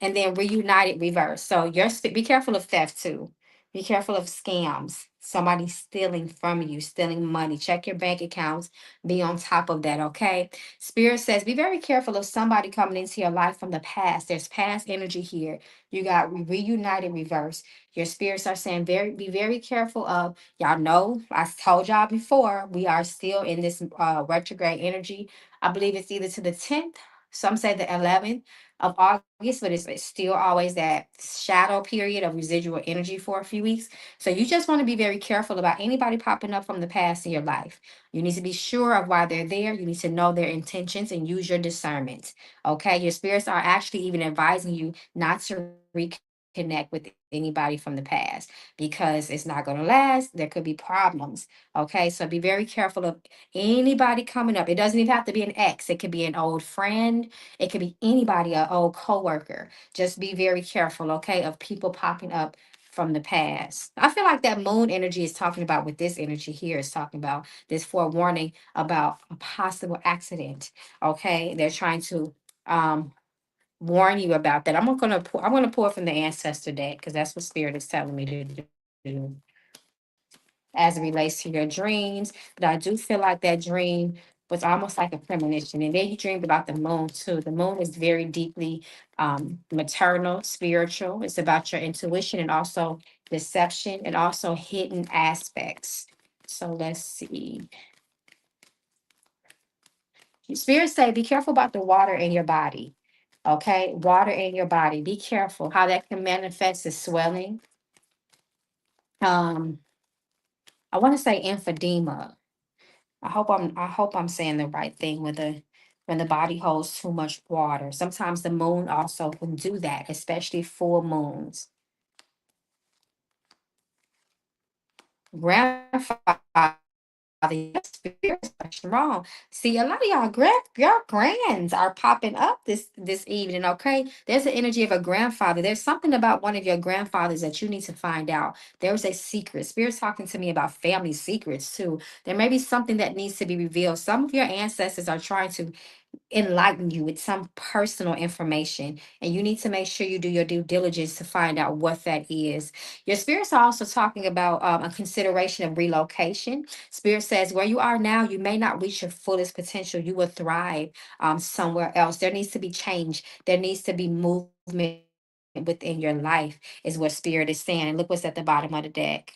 And then reunited reverse. So be careful of theft too. Be careful of scams. Somebody stealing from you, stealing money. Check your bank accounts. Be on top of that, okay? Spirit says be very careful of somebody coming into your life from the past. There's past energy here. You got reunited reverse. Your spirits are saying be very careful of, y'all know, I told y'all before, we are still in this retrograde energy. I believe it's either to the 10th, some say the 11th of August, but it's still always that shadow period of residual energy for a few weeks. So you just want to be very careful about anybody popping up from the past in your life. You need to be sure of why they're there. You need to know their intentions and use your discernment. Okay. Your spirits are actually even advising you not to reconnect with anybody from the past because it's not going to last. There could be problems. Okay. So be very careful of anybody coming up. It doesn't even have to be an ex, it could be an old friend, it could be anybody, an old coworker. Just be very careful, okay, of people popping up from the past. I feel like that moon energy is talking about what this energy here is talking about. This forewarning about a possible accident. Okay, they're trying to warn you about that. I'm gonna pour from the ancestor deck because that's what spirit is telling me to do as it relates to your dreams. But I do feel like that dream was almost like a premonition. And then you dreamed about the moon too. The moon is very deeply maternal, spiritual. It's about your intuition and also deception and also hidden aspects. So let's see. Spirits say be careful about the water in your body. Okay, water in your body. Be careful how that can manifest as swelling. Um, I want to say emphysema. I hope I'm saying the right thing with the when the body holds too much water. Sometimes the moon also can do that, especially full moons. Grandfather, your spirits are strong. See, a lot of your grands are popping up this evening. Okay, there's the energy of a grandfather. There's something about one of your grandfathers that you need to find out. There's a secret. Spirit's talking to me about family secrets too. There may be something that needs to be revealed. Some of your ancestors are trying to enlighten you with some personal information, and you need to make sure you do your due diligence to find out what that is. Your spirits are also talking about a consideration of relocation. Spirit says where you are now, you may not reach your fullest potential. You will thrive somewhere else. There needs to be change. There needs to be movement within your life, is what spirit is saying. And look what's at the bottom of the deck.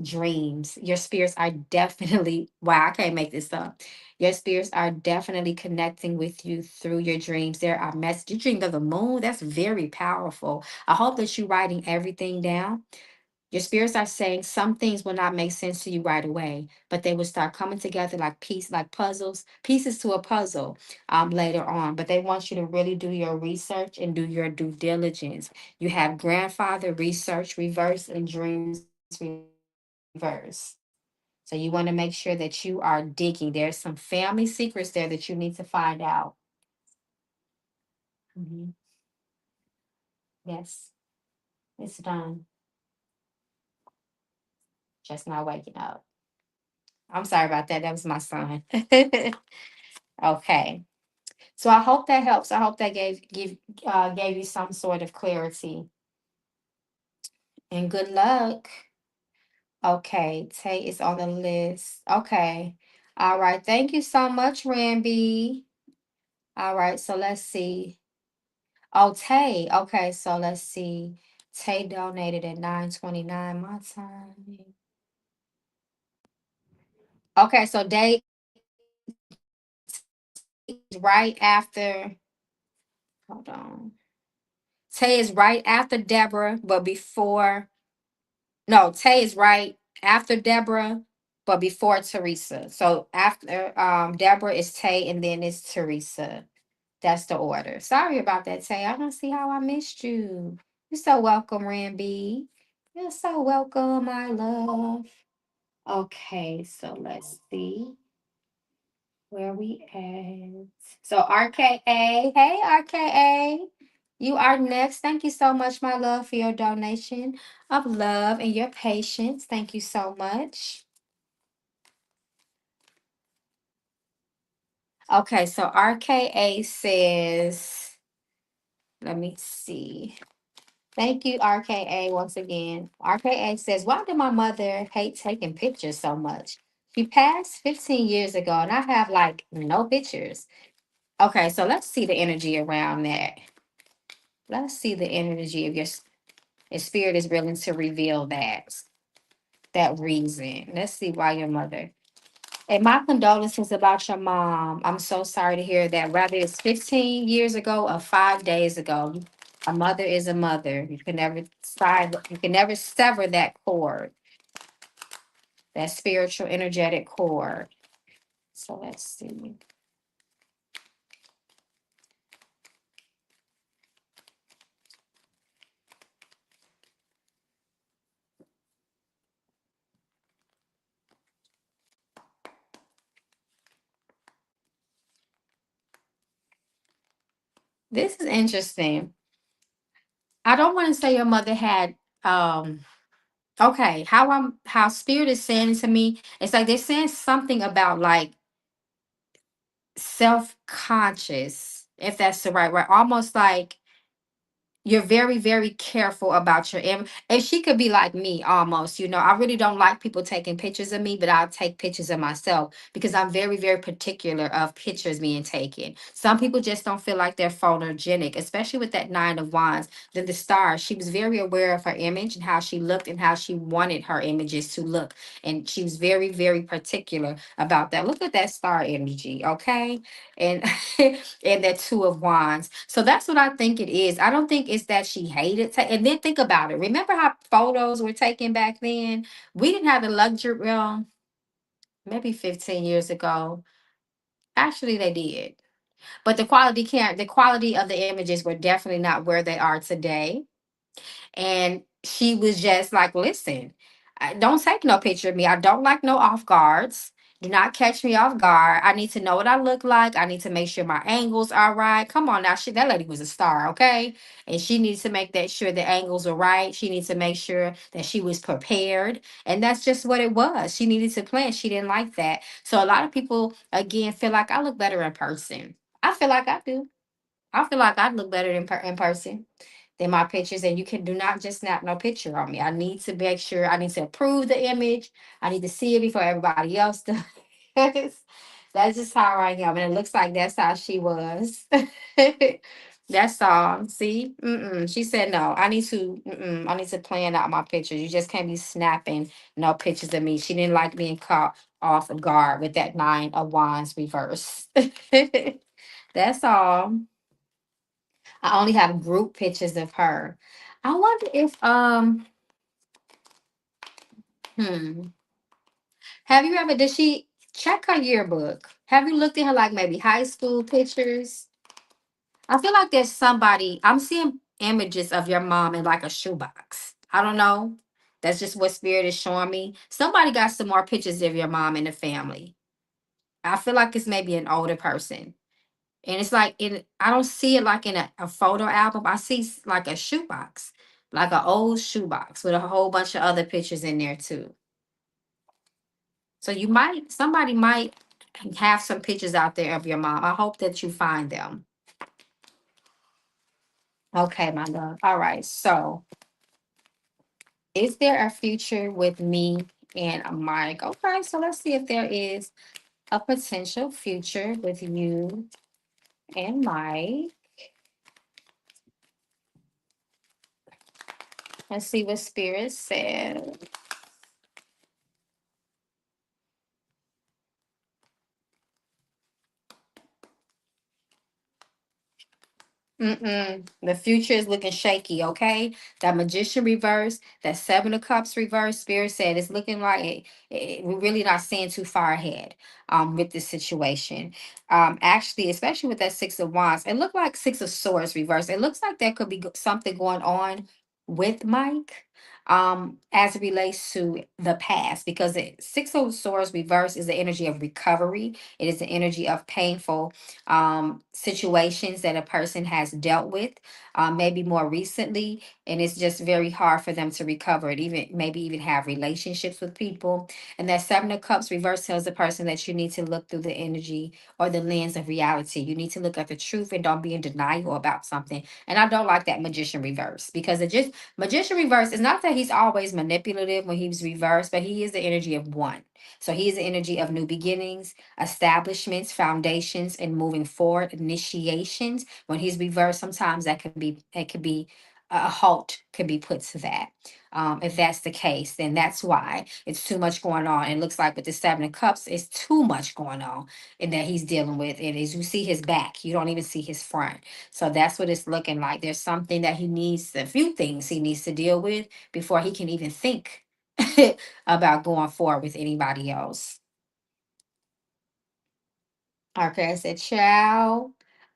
Dreams. Your spirits are definitely, wow, I can't make this up. Your spirits are definitely connecting with you through your dreams. There are messages. You dreamed of the moon. That's very powerful. I hope that you're writing everything down. Your spirits are saying some things will not make sense to you right away, but they will start coming together like puzzles, pieces to a puzzle later on. But they want you to really do your research and do your due diligence. You have grandfather research reverse and dreams reverse. So you want to make sure that you are digging. There's some family secrets there that you need to find out. Mhm. Yes, it's done. Just not waking up. I'm sorry about that. That was my son. Okay. So I hope that helps. I hope that gave you some sort of clarity. And good luck. Okay, Tay is on the list. Okay. All right. Thank you so much, Ren B. All right. So let's see. Oh, Tay. Okay. So let's see. Tay donated at 9:29 my time. Okay. So Day is right after. Hold on. Tay is right after Deborah, but before. No, Tay is right after Deborah, but before Teresa. So after Deborah is Tay, and then it's Teresa. That's the order. Sorry about that, Tay. I don't see how I missed you. You're so welcome, Ren B. You're so welcome, my love. Okay, so let's see where we at. So RKA, hey RKA, you are next. Thank you so much, my love, for your donation of love and your patience. Thank you so much. Okay, so RKA says, let me see. Thank you, RKA, once again. RKA says, why did my mother hate taking pictures so much? She passed 15 years ago, and I have like no pictures. Okay, so let's see the energy around that. Let's see the energy of your spirit is willing to reveal that reason. Let's see why your mother. And my condolences about your mom. I'm so sorry to hear that. Whether it's 15 years ago or 5 days ago, a mother is a mother. You can never sever that cord, that spiritual, energetic cord. So let's see. This is interesting. I don't want to say your mother had okay, how spirit is saying to me, it's like they're saying something about like self-conscious, if that's the right word, almost like you're very, very careful about your and she could be like me almost, I really don't like people taking pictures of me, but I'll take pictures of myself because I'm very, very particular of pictures being taken. Some people just don't feel like they're photogenic, especially with that nine of wands. Then the star, she was very aware of her image and how she looked and how she wanted her images to look, and she was very, very particular about that. Look at that star energy, okay? And and that two of wands. So that's what I think it is. I don't think it's that she hated and then think about it. Remember how photos were taken back then? We didn't have the luxury, well, maybe 15 years ago. Actually, they did. But the quality of the images were definitely not where they are today. And she was just like, listen, don't take no picture of me. I don't like no off guards. Do not catch me off guard. I need to know what I look like. I need to make sure my angles are right. Come on now. That lady was a star, okay? And she needs to make that sure the angles are right. She needs to make sure that she was prepared. And that's just what it was. She needed to plan. She didn't like that. So a lot of people, again, feel like I look better in person. I feel like I do. I feel like I look better in person than my pictures, and you can do not just snap no picture on me. I need to make sure, I need to approve the image. I need to see it before everybody else does. That's just how I am, and it looks like that's how she was. That's all. See, she said no. I need to plan out my pictures. You just can't be snapping no pictures of me. She didn't like being caught off guard with that nine of wands reverse. That's all. I only have group pictures of her. I wonder if hmm. Have you ever did she check her yearbook? Have you looked at her like maybe high school pictures? I feel like there's somebody I'm seeing images of your mom in like a shoebox. I don't know. That's just what spirit is showing me. Somebody got some more pictures of your mom in the family. I feel like it's maybe an older person. And it's like I don't see it like in a photo album. I see like a shoebox, like an old shoebox with a whole bunch of other pictures in there too. So somebody might have some pictures out there of your mom. I hope that you find them. Okay, my love. All right. So is there a future with me and Mike? Okay, so let's see if there is a potential future with you and Mike. Let's see what spirit says. Mm-mm. The future is looking shaky, okay? That magician reverse, that seven of cups reverse, spirit said it's looking like we're really not seeing too far ahead with this situation. Actually, especially with that six of wands, it looked like six of swords reverse. It looks like there could be something going on with Mike as it relates to the past, because six of swords reverse is the energy of recovery. It is the energy of painful situations that a person has dealt with, maybe more recently, and it's just very hard for them to recover it, even maybe even have relationships with people. And that seven of cups reverse tells the person that you need to look through the energy or the lens of reality. You need to look at the truth and don't be in denial about something. And I don't like that magician reverse, because it just magician reverse is not that he's always manipulative when he's reversed, but he is the energy of one. So he is the energy of new beginnings, establishments, foundations, and moving forward, initiations. When he's reversed, sometimes that could be, it could be a halt could be put to that. If that's the case, then that's why it's too much going on. It looks like with the seven of cups, it's too much going on and that he's dealing with. And as you see his back, you don't even see his front. So that's what it's looking like. There's something that he needs, a few things he needs to deal with before he can even think about going forward with anybody else. Okay, I said, "Ciao."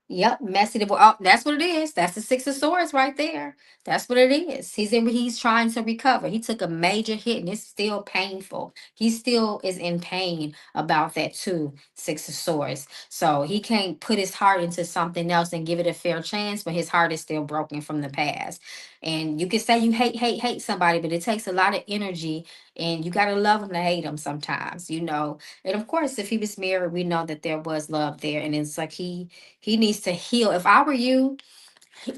Yep, messy. Oh, that's what it is. That's the six of swords right there. That's what it is. He's trying to recover. He took a major hit and it's still painful. He still is in pain about that too. Six of swords. So he can't put his heart into something else and give it a fair chance, but his heart is still broken from the past. And you can say you hate somebody, but it takes a lot of energy, and you gotta love them to hate them sometimes, and of course, if he was married, we know that there was love there. And it's like he needs to heal. If I were you,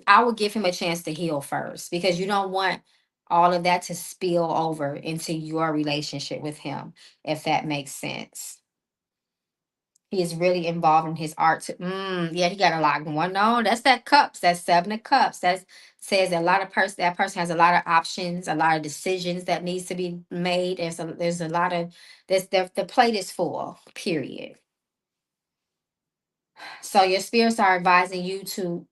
I would give him a chance to heal first, because you don't want all of that to spill over into your relationship with him, if that makes sense. He is really involved in his art. Yeah, he got a lot going on. That's that cups. That's seven of cups. That says a lot of that person has a lot of options, a lot of decisions that needs to be made. There's a lot of the plate is full. Period. So your spirits are advising you to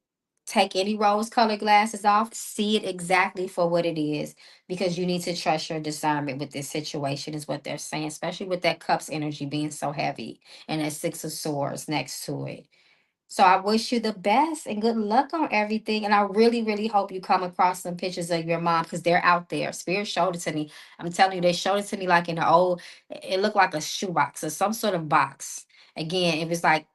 take any rose colored glasses off, see it exactly for what it is, because you need to trust your discernment with this situation, is what they're saying, especially with that cups energy being so heavy and that six of swords next to it. So I wish you the best and good luck on everything. And I really, really hope you come across some pictures of your mom, because they're out there. Spirit showed it to me. I'm telling you, they showed it to me like in an old, it looked like a shoebox or some sort of box. Again, it was like,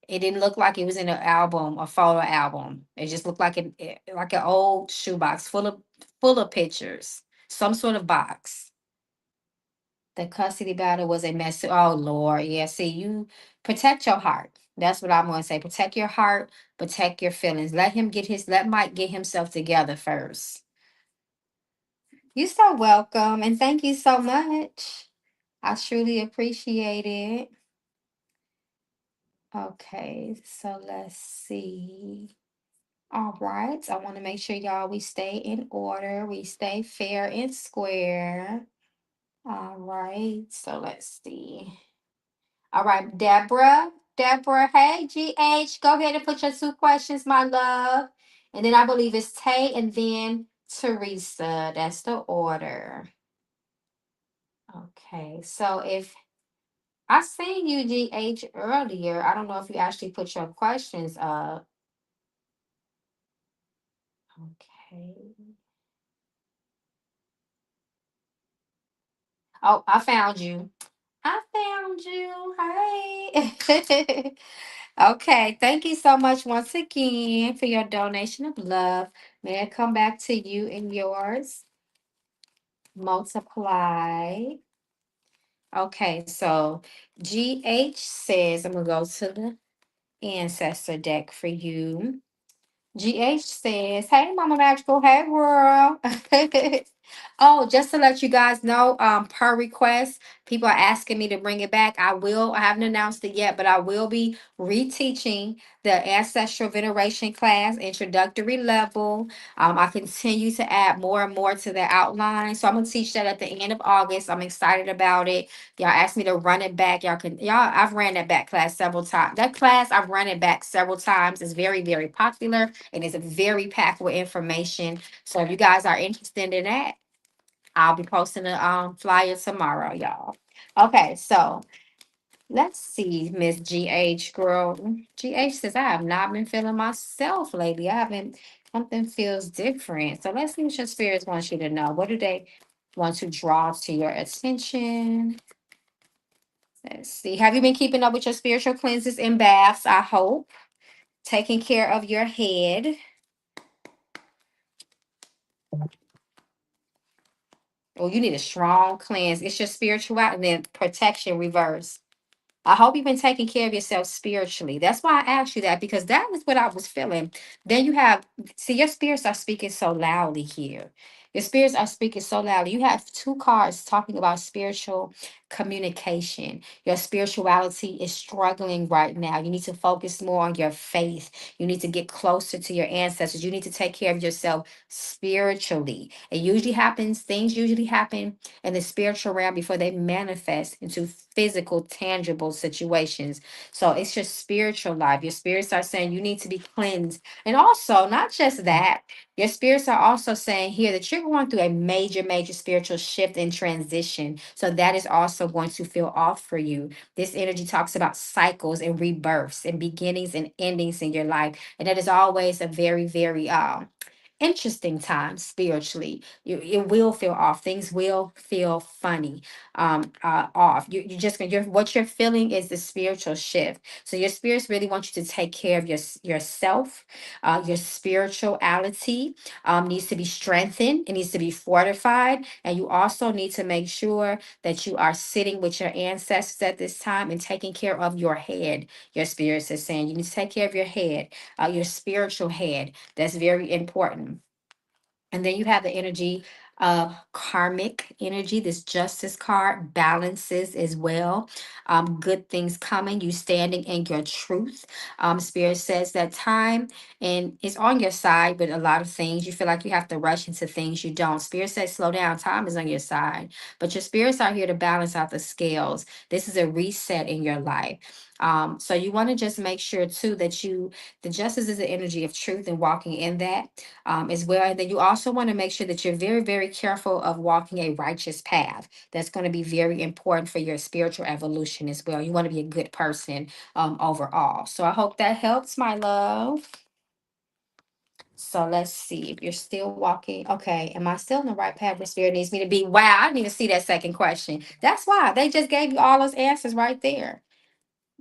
it didn't look like it was in an album, a photo album. It just looked like like an old shoebox full of pictures, some sort of box. The custody battle was a mess. Oh Lord, yeah. See, you protect your heart. That's what I'm going to say. Protect your heart. Protect your feelings. Let Mike get himself together first. You're so welcome, and thank you so much. I truly appreciate it. Okay, so let's see. All right. I want to make sure y'all we stay in order. We stay fair and square. All right. So let's see. All right, Deborah. Deborah, hey, GH. Go ahead and put your two questions, my love. And then I believe it's Tay and then Teresa. That's the order. Okay. So if I seen you, GH, earlier, I don't know if you actually put your questions up. Okay. Oh, I found you. I found you. Hey. Okay. Thank you so much once again for your donation of love. May I come back to you and yours? Multiply. Okay. So GH says, I'm going to go to the ancestor deck for you. GH says, hey, Mama Magical. Hey, world. Oh, just to let you guys know, per request, people are asking me to bring it back. I will. I haven't announced it yet, but I will be reteaching the ancestral veneration class, introductory level. I continue to add more and more to the outline, so I'm gonna teach that at the end of August. I'm excited about it. Y'all asked me to run it back. I've ran that back class several times. That class I've run it back several times. It's very, very popular and it's very packed with information. So if you guys are interested in that, I'll be posting a flyer tomorrow, y'all. Okay, so let's see, Miss GH girl. GH says I have not been feeling myself lately. I haven't. Something feels different. So let's see what your spirits want you to know. What do they want to draw to your attention? Let's see. Have you been keeping up with your spiritual cleanses and baths? I hope. Taking care of your head. Oh, you need a strong cleanse. It's your spirituality and then protection reverse. I hope you've been taking care of yourself spiritually. That's why I asked you that because that was what I was feeling. Then you have, see, your spirits are speaking so loudly here. Your spirits are speaking so loudly. You have two cards talking about spiritual communication. Your spirituality is struggling right now. You need to focus more on your faith. You need to get closer to your ancestors. You need to take care of yourself spiritually. It usually happens, things usually happen in the spiritual realm before they manifest into physical, tangible situations. So it's your spiritual life. Your spirits are saying you need to be cleansed. And also, not just that, your spirits are also saying here that you're going through a major, major spiritual shift and transition. So that is also going to feel off for you. This energy talks about cycles and rebirths and beginnings and endings in your life. And that is always a very, very interesting time spiritually. It will feel off. Things will feel funny, off. You just you're what you're feeling is the spiritual shift. So your spirits really want you to take care of yourself. Your spirituality needs to be strengthened. It needs to be fortified, and you also need to make sure that you are sitting with your ancestors at this time and taking care of your head. Your spirits is saying you need to take care of your head, your spiritual head. That's very important. And then you have the energy of karmic energy. This justice card balances as well. Good things coming, you standing in your truth. Spirit says that time and is on your side, but a lot of things you feel like you have to rush into things you don't. Spirit says slow down, time is on your side. But your spirits are here to balance out the scales. This is a reset in your life. So you want to just make sure too that the justice is the energy of truth and walking in that as well. And then you also want to make sure that you're very, very careful of walking a righteous path. That's going to be very important for your spiritual evolution as well. You want to be a good person overall. So I hope that helps, my love. So let's see if you're still walking. Okay, am I still in the right path where spirit needs me to be? Wow, I didn't even see that second question. That's why they just gave you all those answers right there.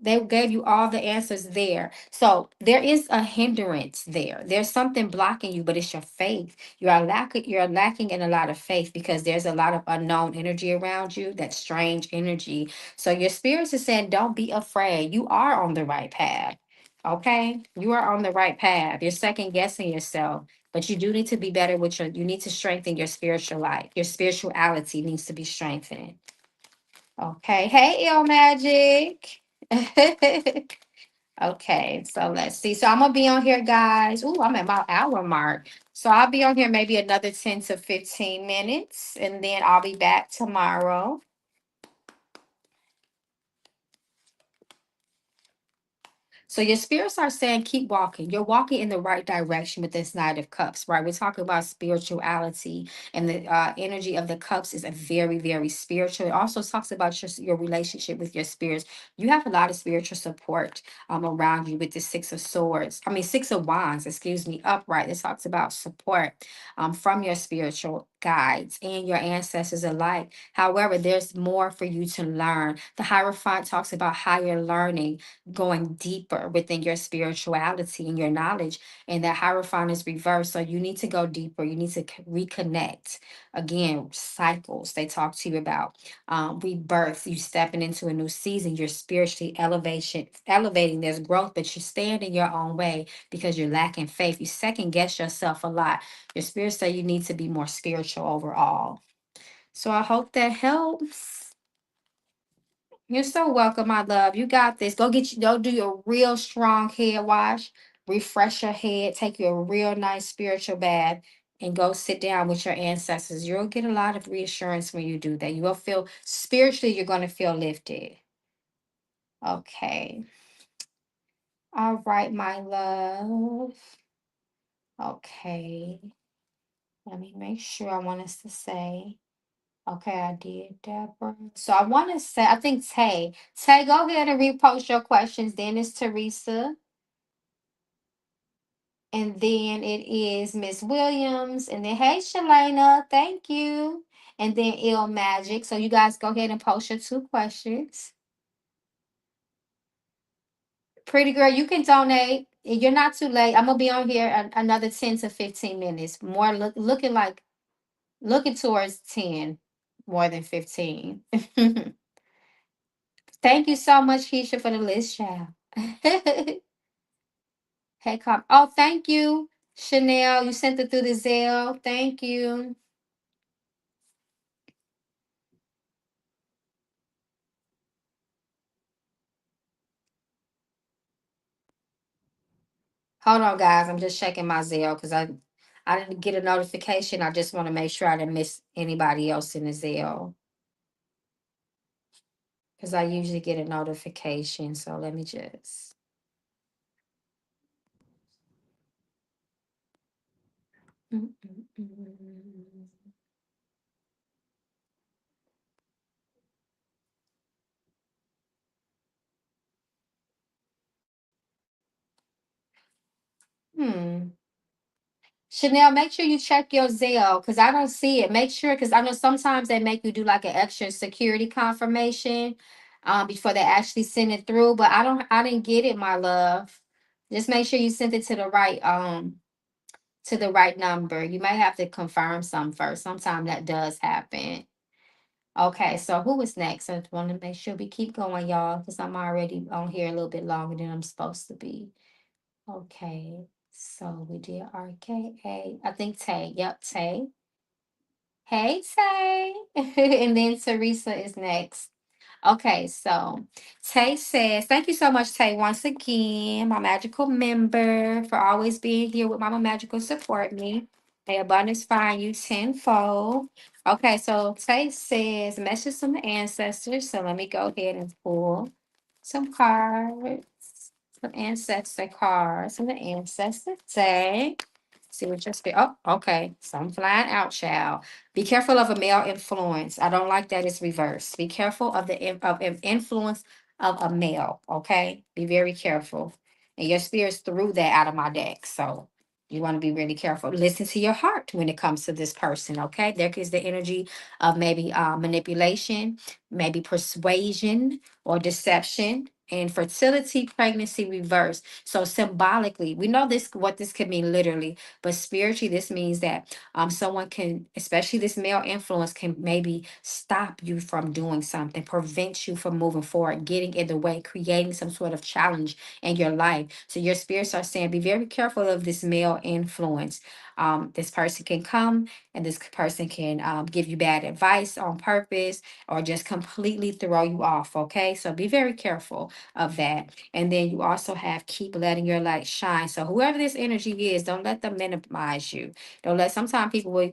They gave you all the answers there. So there is a hindrance there. There's something blocking you, but it's your faith. You're lacking in a lot of faith because there's a lot of unknown energy around you, that strange energy. So your spirits is saying, don't be afraid. You are on the right path. Okay? You are on the right path. You're second guessing yourself. But you do need to be better with you need to strengthen your spiritual life. Your spirituality needs to be strengthened. Okay. Hey, Il Magic. Okay, so let's see. So I'm gonna be on here, guys. Ooh, I'm at my hour mark. So I'll be on here maybe another 10 to 15 minutes, and then I'll be back tomorrow. So your spirits are saying, keep walking. You're walking in the right direction with this Knight of Cups, right? We're talking about spirituality, and the energy of the cups is a very, very spiritual. It also talks about your relationship with your spirits. You have a lot of spiritual support around you with the Six of Wands, excuse me, upright. This talks about support from your spiritual guides and your ancestors alike. However, there's more for you to learn. The Hierophant talks about higher learning, going deeper within your spirituality and your knowledge. And that Hierophant is reversed. So you need to go deeper. You need to reconnect. Again, cycles they talk to you about. Rebirth. You stepping into a new season. You're spiritually elevating. There's growth, but you stand in your own way because you're lacking faith. You second guess yourself a lot. Your spirit say you need to be more spiritual spiritual overall. So I hope that helps. You're so welcome, my love. You got this. Go do your real strong head wash, refresh your head, take you a real nice spiritual bath, and go sit down with your ancestors. You'll get a lot of reassurance when you do that. You will feel spiritually, you're going to feel lifted. Okay. All right, my love. Okay. Let me make sure I want us to say. Okay, I did, Deborah. So I want to say, I think Tay. Tay, go ahead and repost your questions. Then it's Teresa. And then it is Miss Williams. And then, hey, Shalana, thank you. And then Il Magic. So you guys go ahead and post your two questions. Pretty girl, you can donate. You're not too late. I'm gonna be on here another 10 to 15 minutes. More looking towards 10 more than 15. Thank you so much, Keisha, for the list, child. Hey, come. Oh, thank you, Chanel. You sent it through the Zelle. Thank you. Hold on, guys. I'm just checking my Zelle because I didn't get a notification. I just want to make sure I didn't miss anybody else in the Zelle because I usually get a notification. So let me just. Mm, mm, mm. Hmm. Chanel, make sure you check your Zelle because I don't see it. Make sure because I know sometimes they make you do like an extra security confirmation before they actually send it through. But I didn't get it, my love. Just make sure you sent it to the right number. You might have to confirm some first. Sometimes that does happen. Okay, so who is next? I want to make sure we keep going, y'all, because I'm already on here a little bit longer than I'm supposed to be. Okay, so we did RKA. I think Tay. Yep, Tay. Hey, Tay. And then Teresa is next. Okay, so Tay says, thank you so much, Tay, once again, my magical member, for always being here with Mama Magical support me. May abundance find you tenfold. Okay, so Tay says, message from the ancestors. So let me go ahead and pull some cards, some ancestor cards from the ancestor deck. See what your spirit. Oh, okay. So I'm flying out, child. Be careful of a male influence. I don't like that. It's reversed. Be careful of the influence of a male. Okay. Be very careful. And your spirits threw that out of my deck. So you want to be really careful. Listen to your heart when it comes to this person. Okay. There is the energy of maybe manipulation, maybe persuasion or deception. And fertility, pregnancy, reverse. So symbolically, we know this what this could mean literally, but spiritually, this means that someone can, especially this male influence, can maybe stop you from doing something, prevent you from moving forward, getting in the way, creating some sort of challenge in your life. So your spirits are saying, be very careful of this male influence. This person can come and this person can give you bad advice on purpose or just completely throw you off. Okay, so be very careful of that. And then you also have keep letting your light shine. So whoever this energy is, don't let them minimize you. Don't let sometimes people will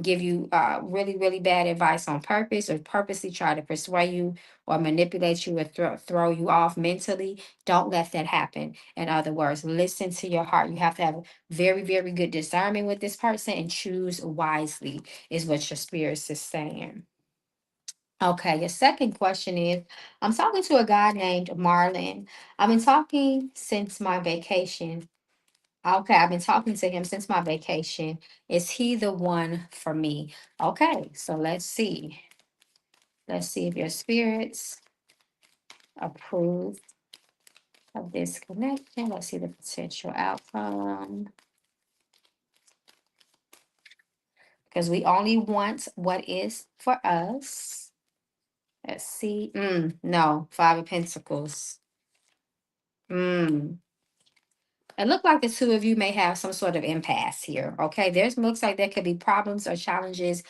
give you really, really bad advice on purpose or purposely try to persuade you or manipulate you or throw you off mentally. Don't let that happen. In other words, listen to your heart. You have to have very, very good discernment with this person and choose wisely, is what your spirit is saying. Okay, your second question is, I'm talking to a guy named Marlon. I've been talking since my vacation. Okay, I've been talking to him since my vacation. Is he the one for me? Okay, so let's see. Let's see if your spirits approve of this connection. Let's see the potential outcome. Because we only want what is for us. Let's see. No, Five of Pentacles. Mm. It looked like the two of you may have some sort of impasse here. Okay, there's looks like there could be problems or challenges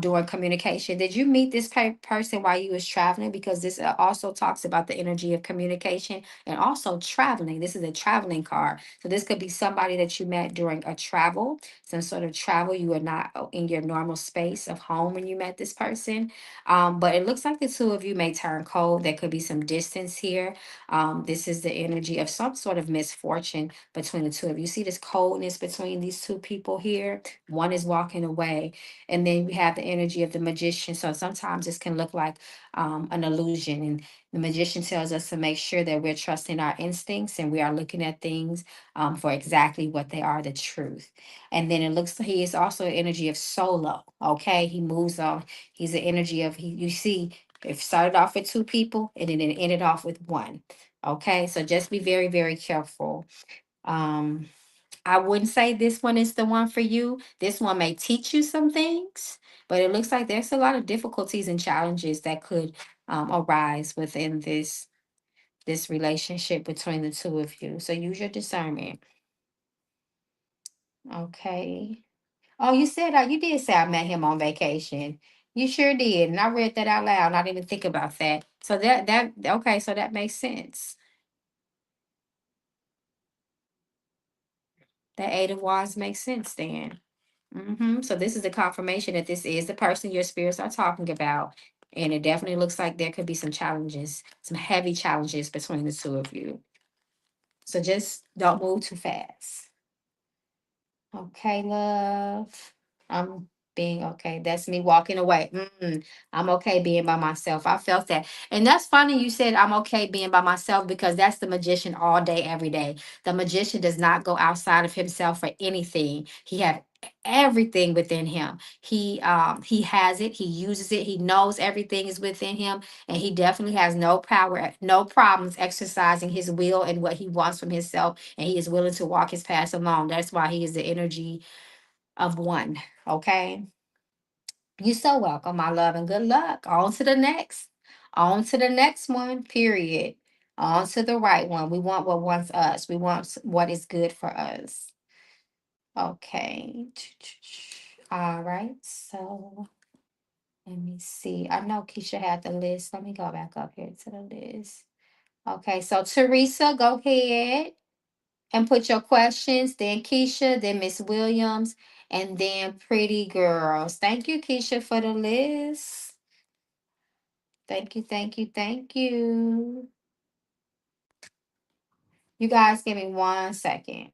during communication. Did you meet this person while you was traveling? Because this also talks about the energy of communication and also traveling. This is a traveling card, so this could be somebody that you met during a travel, some sort of travel. You were not in your normal space of home when you met this person, but it looks like the two of you may turn cold. There could be some distance here. This is the energy of some sort of misfortune between the two of you. See this coldness between these two people here. One is walking away, and then we have the energy of the magician. So sometimes this can look like an illusion, and the magician tells us to make sure that we're trusting our instincts and we are looking at things for exactly what they are, the truth. And then it looks like he is also an energy of solo. Okay, he moves on. He's the energy of he. You see, it started off with two people and then it ended off with one. Okay, so just be very, very careful. Um, I wouldn't say this one is the one for you. This one may teach you some things, but it looks like there's a lot of difficulties and challenges that could arise within this relationship between the two of you. So use your discernment. Okay. Oh, you said you did say I met him on vacation. You sure did, and I read that out loud. And I didn't even think about that. So that okay. So that makes sense. That Eight of Wands makes sense then. So this is a confirmation that this is the person your spirits are talking about. And it definitely looks like there could be some challenges, some heavy challenges between the two of you. So just don't move too fast. Okay, love. I'm being okay. That's me walking away. I'm okay being by myself. I felt that. And that's funny you said I'm okay being by myself because that's the magician all day, every day. The magician does not go outside of himself for anything. He has everything within him. He has it, he uses it, he knows everything is within him, and he definitely has no power, no problems exercising his will and what he wants from himself, and he is willing to walk his path alone. That's why he is the energy of one. Okay. You're so welcome, my love, and good luck. On to the next. On to the next one, period. On to the right one. We want what wants us. We want what is good for us. Okay. All right. So let me see. I know Keisha had the list. Let me go back up here to the list. Okay. So Teresa, go ahead and put your questions. Then Keisha, then Miss Williams, and then Pretty Girls. Thank you, Keisha, for the list. Thank you, thank you, thank you. You guys give me 1 second.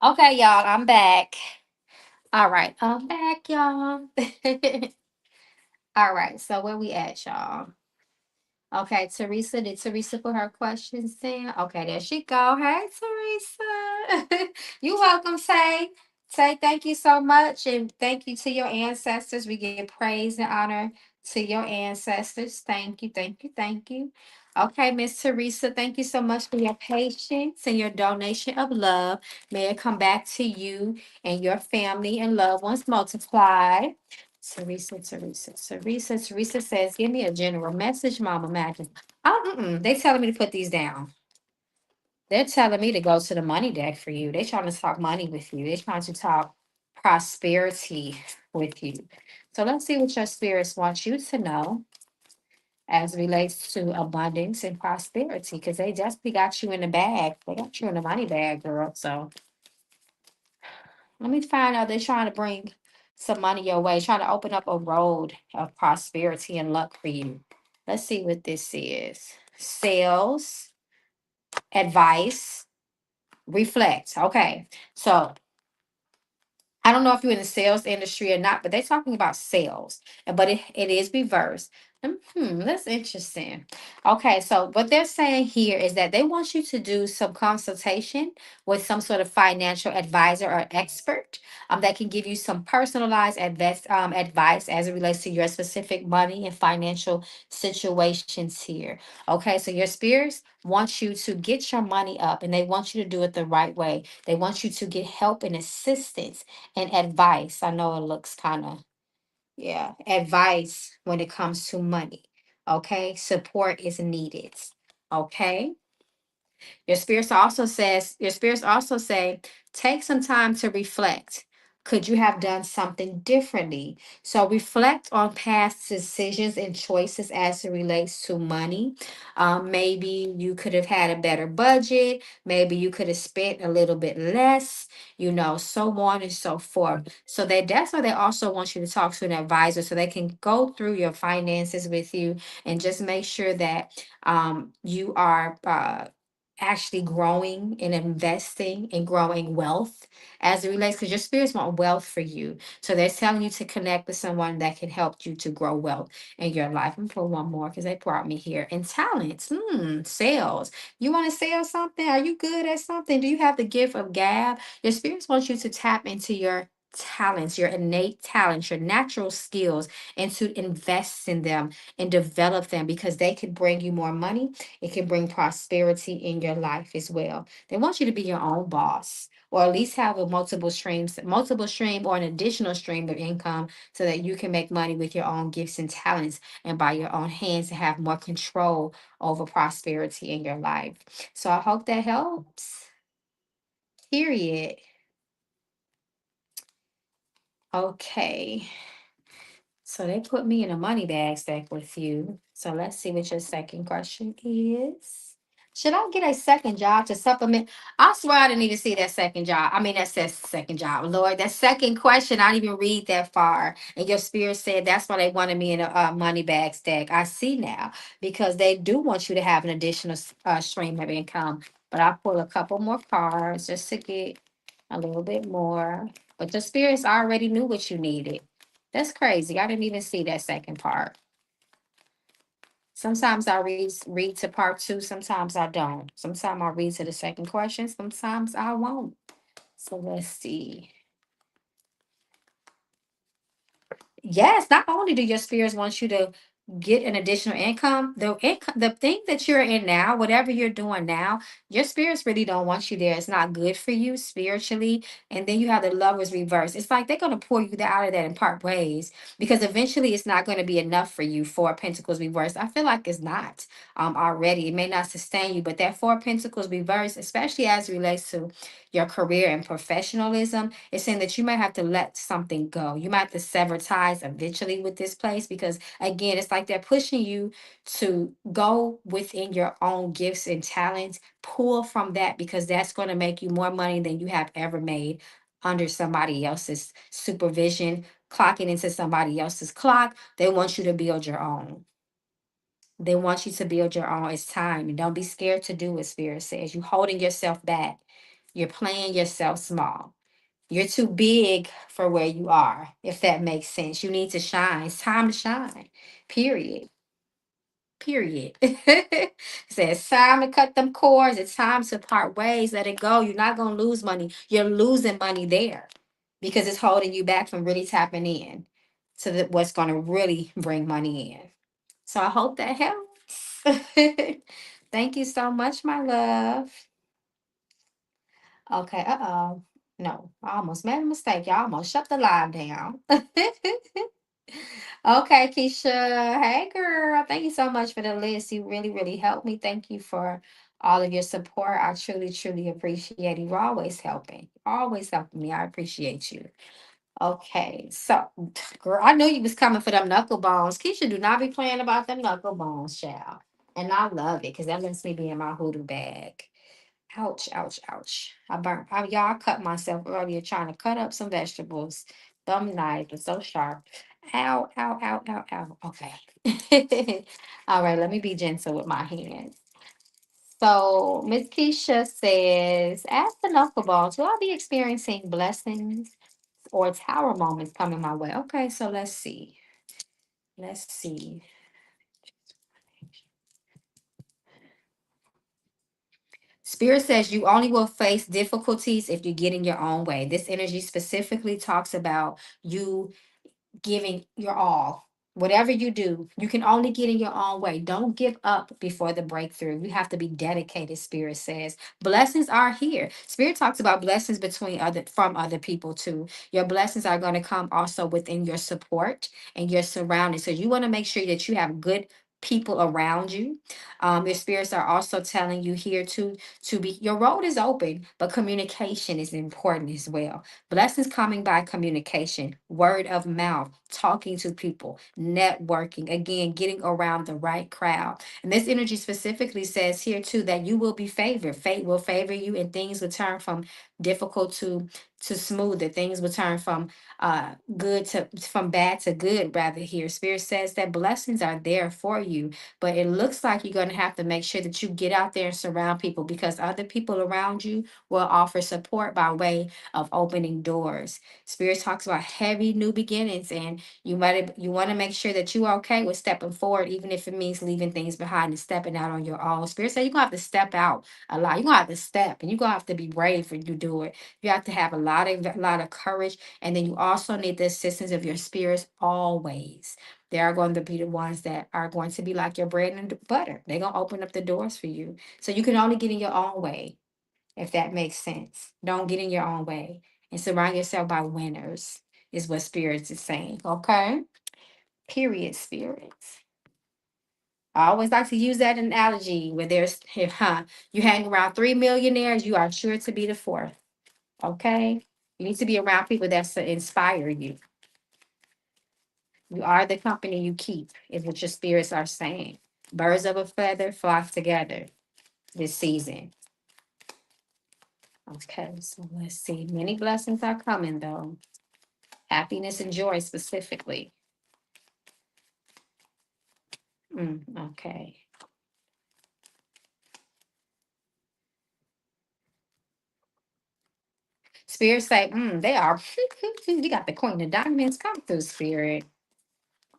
Okay, y'all, I'm back. All right, I'm back, y'all. All right, so where we at, y'all? Okay, Teresa, did Teresa put her questions in? Okay, there she go. Hey, Teresa. You welcome, Tay. Tay, thank you so much. And thank you to your ancestors. We give praise and honor to your ancestors. Thank you, thank you, thank you. Okay, Miss Teresa, thank you so much for your patience and your donation of love. May it come back to you and your family and loved ones multiply. Teresa says, give me a general message, Mama Magic. Oh, they telling me to put these down. They're telling me to go to the money deck for you. They're trying to talk money with you. They're trying to talk prosperity with you. So let's see what your spirits want you to know as relates to abundance and prosperity, because they definitely got you in the bag. They got you in the money bag, girl. So let me find out. They're trying to bring some money your way, trying to open up a road of prosperity and luck for you. Let's see what this is. Sales, advice, reflect. Okay. So I don't know if you're in the sales industry or not, but they're talking about sales, but it is reversed. That's interesting. Okay, so what they're saying here is that they want you to do some consultation with some sort of financial advisor or expert that can give you some personalized advice as it relates to your specific money and financial situations here. Okay, so your spirits want you to get your money up and they want you to do it the right way. They want you to get help and assistance and advice. I know it looks kind of, yeah, advice when it comes to money. Okay. Support is needed. Okay. Your spirits also say, take some time to reflect. Could you have done something differently? So reflect on past decisions and choices as it relates to money. Maybe you could have had a better budget. Maybe you could have spent a little bit less, so on and so forth. So that's why they also want you to talk to an advisor so they can go through your finances with you and just make sure that you are actually growing and investing and growing wealth as it relates, because your spirits want wealth for you. So they're telling you to connect with someone that can help you to grow wealth in your life. I'm put one more because they brought me here. And talents, sales. You want to sell something? Are you good at something? Do you have the gift of gab? Your spirits want you to tap into your talents, your innate talents, your natural skills, and to invest in them and develop them, because they could bring you more money. It can bring prosperity in your life as well. They want you to be your own boss, or at least have a multiple stream or an additional stream of income so that you can make money with your own gifts and talents and by your own hands and have more control over prosperity in your life. So I hope that helps. Period. Okay. So they put me in a money bag stack with you. So let's see what your second question is. Should I get a second job to supplement? I swear I didn't even see that second job. I mean, that says second job. Lord, that second question, I didn't even read that far. And your spirit said that's why they wanted me in a money bag stack. I see now, because they do want you to have an additional stream of income. But I pull a couple more cards just to get a little bit more. But the spirits already knew what you needed. That's crazy. I didn't even see that second part. Sometimes I read to part two, sometimes I don't. Sometimes I read to the second question, sometimes I won't. So let's see. Yes, not only do your spirits want you to get an additional income, the thing that you're in now, whatever you're doing now, your spirits really don't want you there. It's not good for you spiritually. And then you have the lovers reverse. It's like they're gonna pour you out of that in part ways, because eventually it's not going to be enough for you. Four of Pentacles reverse. I feel like it's not already. It may not sustain you, but that Four of Pentacles reverse, especially as it relates to your career and professionalism, is saying that you might have to let something go. You might have to sever ties eventually with this place, because again, it's like they're pushing you to go within your own gifts and talents, pull from that, because that's going to make you more money than you have ever made under somebody else's supervision, clocking into somebody else's clock. They want you to build your own. They want you to build your own. It's time. And don't be scared to do what Spirit says. You holding yourself back. You're playing yourself small. You're too big for where you are, if that makes sense. You need to shine. It's time to shine. Period. Period. So it's time to cut them cords. It's time to part ways. Let it go. You're not going to lose money. You're losing money there because it's holding you back from really tapping in to what's going to really bring money in. So I hope that helps. Thank you so much, my love. Okay, uh-oh. No, I almost made a mistake. Y'all almost shut the live down. Okay, Keisha. Hey, girl. Thank you so much for the list. You really, really helped me. Thank you for all of your support. I truly, truly appreciate it. You're always helping. Always helping me. I appreciate you. Okay, so, girl, I knew you was coming for them knuckle bones. Keisha, do not be playing about them knuckle bones, child. And I love it because that lets me be in my hoodoo bag. Ouch, ouch, ouch. Y'all, I cut myself earlier trying to cut up some vegetables. Thumb knife was so sharp. Ow, ow, ow, ow, ow. Okay. All right, let me be gentle with my hands. So, Miss Keisha says, as the knuckleball, will I be experiencing blessings or tower moments coming my way? Okay, so let's see. Let's see. Spirit says you only will face difficulties if you get in your own way. This energy specifically talks about you giving your all. Whatever you do, you can only get in your own way. Don't give up before the breakthrough. You have to be dedicated, Spirit says. Blessings are here. Spirit talks about blessings between other from other people too. Your blessings are going to come also within your support and your surroundings. So you want to make sure that you have good people around you. Your spirits are also telling you here to be your road is open, but communication is important as well. Blessings coming by communication, word of mouth, talking to people, networking, again, getting around the right crowd. And this energy specifically says here too that you will be favored. Fate will favor you and things will turn from difficult to smoother. Things will turn from good to from bad to good rather here. Spirit says that blessings are there for you, but it looks like you're going to have to make sure that you get out there and surround people because other people around you will offer support by way of opening doors. Spirit talks about heavy new beginnings, and you want to make sure that you're okay with stepping forward, even if it means leaving things behind and stepping out on your own. Spirit says you're gonna have to step out a lot. You're gonna have to step, and you're gonna have to be brave when you do it. You have to have a lot of courage, and then you also need the assistance of your spirits always. They are going to be the ones that are going to be like your bread and butter. They're gonna open up the doors for you, so you can only get in your own way if that makes sense. Don't get in your own way and surround yourself by winners, is what spirits is saying. Okay? Period, spirits. I always like to use that analogy where there's, you hang around three millionaires, you are sure to be the fourth. Okay? You need to be around people that inspire you. You are the company you keep, is what your spirits are saying. Birds of a feather flock together this season. Okay, so let's see. Many blessings are coming though. Happiness and joy specifically. Okay. Spirit say, they are. You got the Queen of Diamonds come through, Spirit.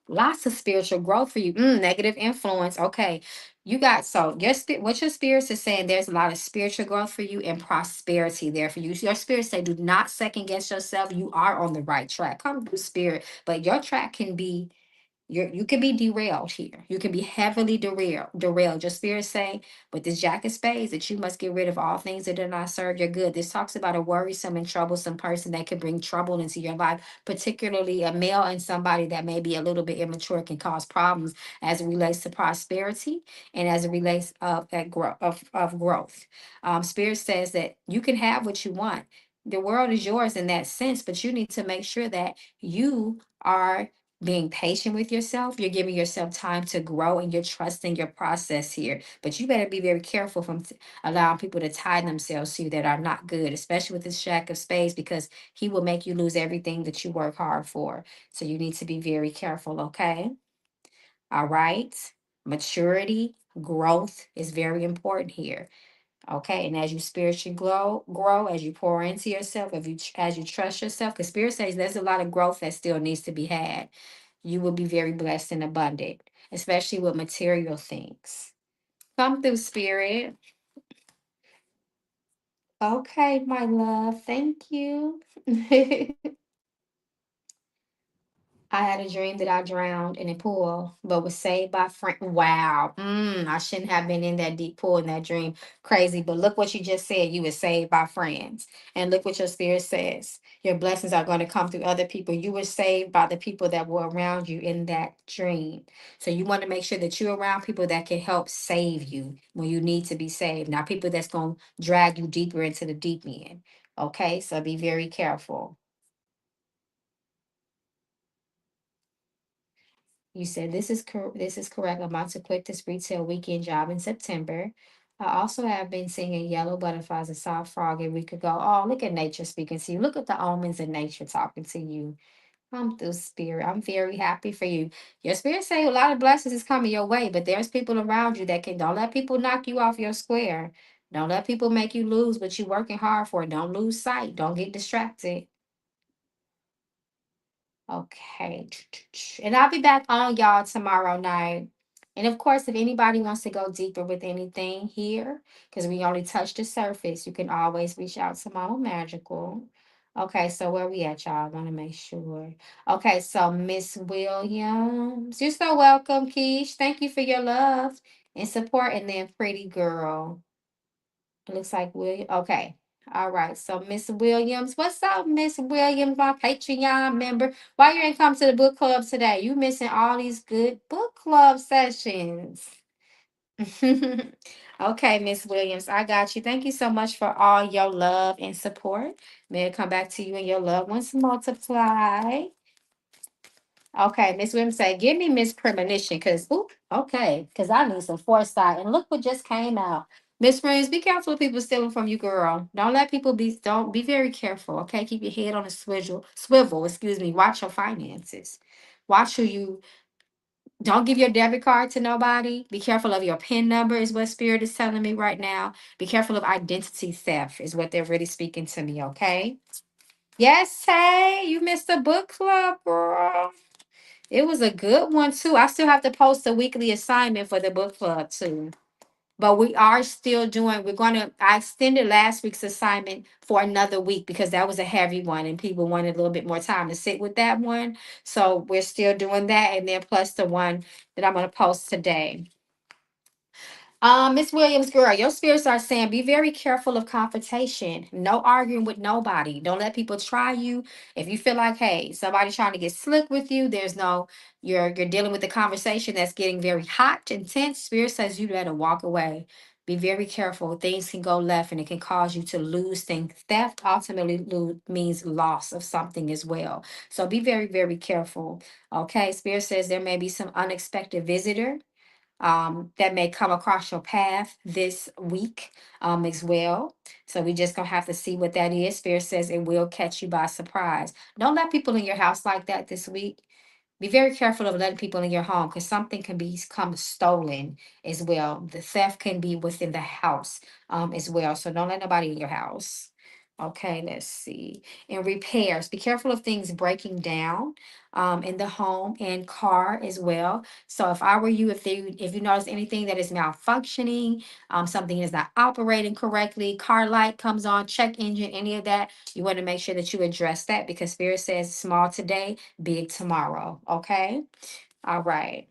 Lots of spiritual growth for you. Negative influence. Okay. You got so your spirit, what your spirits is saying, there's a lot of spiritual growth for you and prosperity there for you. Your spirit say, do not second guess yourself. You are on the right track. Come through, Spirit. But your track can be you can be derailed here. You can be heavily derailed. Your spirit saying with this jack of spades that you must get rid of all things that do not serve your good. This talks about a worrisome and troublesome person that could bring trouble into your life, particularly a male and somebody that may be a little bit immature can cause problems as it relates to prosperity and as it relates of growth. Spirit says that you can have what you want. The world is yours in that sense, but you need to make sure that you are being patient with yourself. You're giving yourself time to grow and you're trusting your process here. But you better be very careful from allowing people to tie themselves to you that are not good, especially with this jack of spades, because he will make you lose everything that you work hard for. So you need to be very careful, okay? All right. Maturity, growth is very important here. Okay, and as you spiritually grow, as you pour into yourself, as you trust yourself, because spirit says there's a lot of growth that still needs to be had. You will be very blessed and abundant, especially with material things. Come through, spirit. Okay, my love. Thank you. I had a dream that I drowned in a pool, but was saved by friend. Wow. I shouldn't have been in that deep pool in that dream. Crazy. But look what you just said. You were saved by friends. And look what your spirit says. Your blessings are going to come through other people. You were saved by the people that were around you in that dream. So you want to make sure that you're around people that can help save you when you need to be saved. Not people that's going to drag you deeper into the deep end. Okay. So be very careful. You said this is correct. I'm about to quit this retail weekend job in September. I also have been singing Yellow Butterflies and Soft Frog a week ago. Oh, look at nature speaking to you. Look at the omens in nature talking to you. I'm through spirit. I'm very happy for you. Your spirit say a lot of blessings is coming your way, but there's people around you that can don't let people knock you off your square. Don't let people make you lose what you're working hard for. Don't lose sight. Don't get distracted. Okay. And I'll be back on y'all tomorrow night. And of course, if anybody wants to go deeper with anything here, because we only touched the surface, you can always reach out to Mama Magical. Okay, so where we at, y'all? I want to make sure. Okay, so Miss Williams, you're so welcome, Keish. Thank you for your love and support. And then Pretty Girl. It looks like William. Okay. All right. So Miss Williams, what's up, Miss Williams, my Patreon member? Why you ain't come to the book club today? You missing all these good book club sessions. Okay, Miss Williams, I got you. Thank you so much for all your love and support. May it come back to you and your loved ones multiply. Okay, Miss Williams say, give me Miss Premonition, because okay, because I need some foresight. And look what just came out. Miss Williams, be careful of people stealing from you, girl. Don't be very careful, okay? Keep your head on a swivel, excuse me. Watch your finances. Watch who you don't give your debit card to nobody. Be careful of your PIN number, is what Spirit is telling me right now. Be careful of identity theft, is what they're really speaking to me, okay? Yes, hey, you missed the book club, girl. It was a good one too. I still have to post a weekly assignment for the book club too. But we are still doing, I extended last week's assignment for another week because that was a heavy one and people wanted a little bit more time to sit with that one. So we're still doing that. And then plus the one that I'm going to post today. Miss Williams, girl, your spirits are saying be very careful of confrontation. No arguing with nobody. Don't let people try you. If you feel like, hey, somebody's trying to get slick with you, you're dealing with the conversation that's getting very hot, intense. Spirit says you better walk away. Be very careful. Things can go left and it can cause you to lose things. Theft ultimately means loss of something as well. So be very, very careful. Okay. Spirit says there may be some unexpected visitor that may come across your path this week as well. So we just gonna have to see what that is. Spirit says it will catch you by surprise. Don't let people in your house like that this week. Be very careful of letting people in your home because something can become stolen as well. The theft can be within the house as well. So don't let nobody in your house. Okay, let's see. And repairs. Be careful of things breaking down in the home and car as well. So if I were you, if you notice anything that is malfunctioning, something is not operating correctly, car light comes on, check engine, any of that, you want to make sure that you address that because Spirit says small today, big tomorrow. Okay. All right.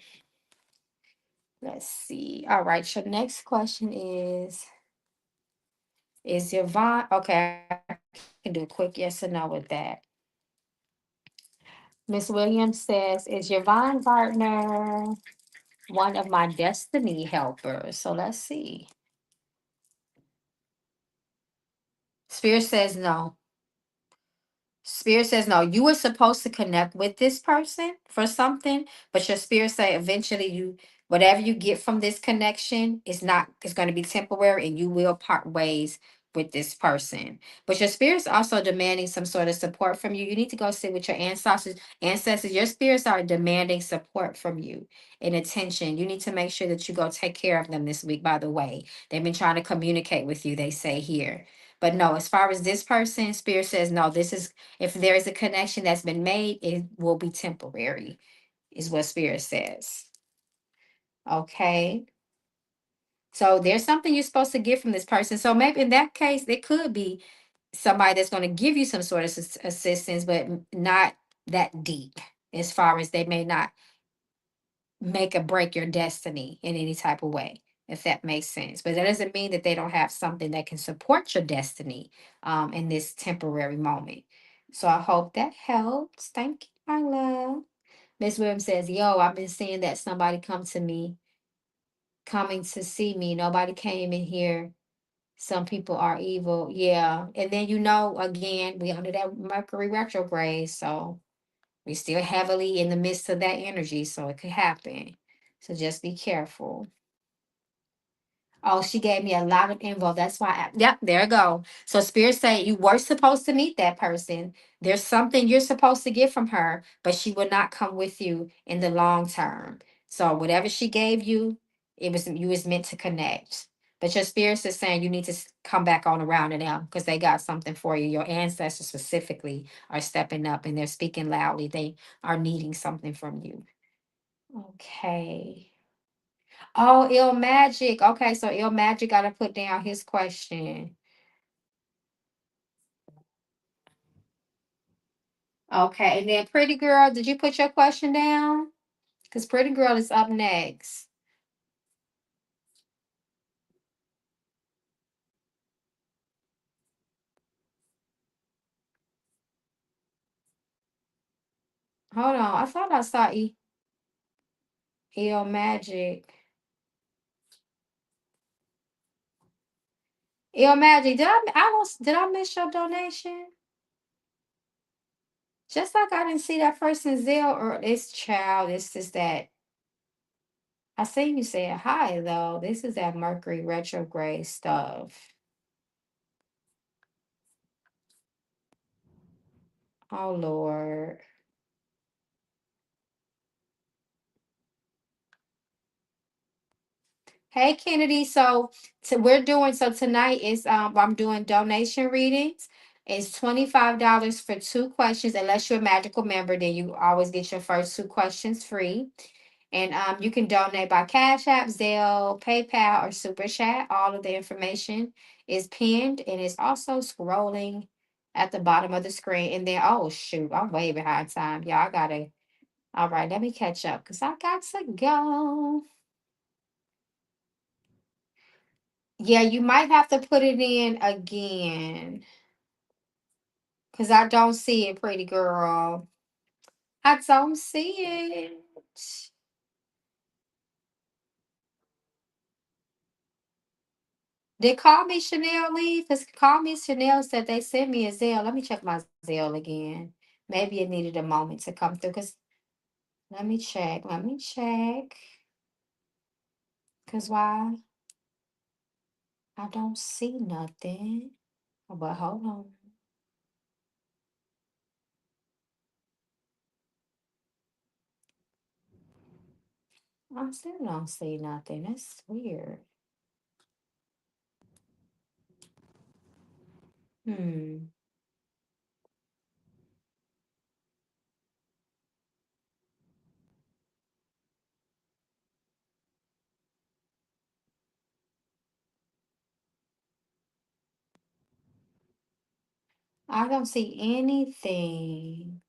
Let's see. All right. Your next question is your Vaughn? Okay. I can do a quick yes or no with that. Miss Williams says, is your Vaughn partner one of my destiny helpers? So let's see. Spirit says no. Spirit says no. You were supposed to connect with this person for something, but your spirit say eventually whatever you get from this connection is not it's going to be temporary and you will part ways with this person. But your spirit's also demanding some sort of support from you. You need to go sit with your ancestors. Your spirits are demanding support from you and attention. You need to make sure that you go take care of them this week, by the way. They've been trying to communicate with you, they say here. But no, as far as this person, spirit says no, this is if there is a connection that's been made, it will be temporary, is what Spirit says. Okay. So there's something you're supposed to get from this person. So maybe in that case, it could be somebody that's going to give you some sort of assistance, but not that deep. as far as they may not make or break your destiny in any type of way, if that makes sense. But that doesn't mean that they don't have something that can support your destiny in this temporary moment. So I hope that helps. Thank you, my love. Miss Williams says, yo, I've been seeing that somebody come to me, coming to see me. Nobody came in here. Some people are evil. Yeah. And then, again, we under that Mercury retrograde. So we're still heavily in the midst of that energy. So it could happen. So just be careful. Oh, she gave me a lot of info. That's why. Yep, there you go. So Spirit say you were supposed to meet that person. There's something you're supposed to get from her, but she will not come with you in the long term. So whatever she gave you, you was meant to connect. But your spirits is saying you need to come back on around to them because they got something for you. Your ancestors specifically are stepping up and they're speaking loudly. They are needing something from you. Okay. Oh, ill magic. Okay, so ill magic got to put down his question. Okay, and then pretty girl, did you put your question down? Because pretty girl is up next. Hold on, I thought I saw ill magic. Ill magic. Did I miss your donation? Just like I didn't see that person Zell or this child. This is that. I seen you say hi though. This is that Mercury retrograde stuff. Oh Lord. Hey Kennedy, so tonight is I'm doing donation readings. It's $25 for two questions. Unless you're a magical member, then you always get your first two questions free. And you can donate by Cash App, Zelle, PayPal, or Super Chat. All of the information is pinned and it's also scrolling at the bottom of the screen. And then oh shoot, I'm way behind time. Y'all I gotta all right, let me catch up because I got to go. Yeah, you might have to put it in again because I don't see it, pretty girl. I don't see it. Did Call Me Chanel leave? Because Call Me Chanel said they sent me a Zelle. Let me check my Zelle again. Maybe it needed a moment to come through. Because let me check. Let me check. Because why? I don't see nothing. But hold on. I still don't see nothing. That's weird. Hmm. I don't see anything.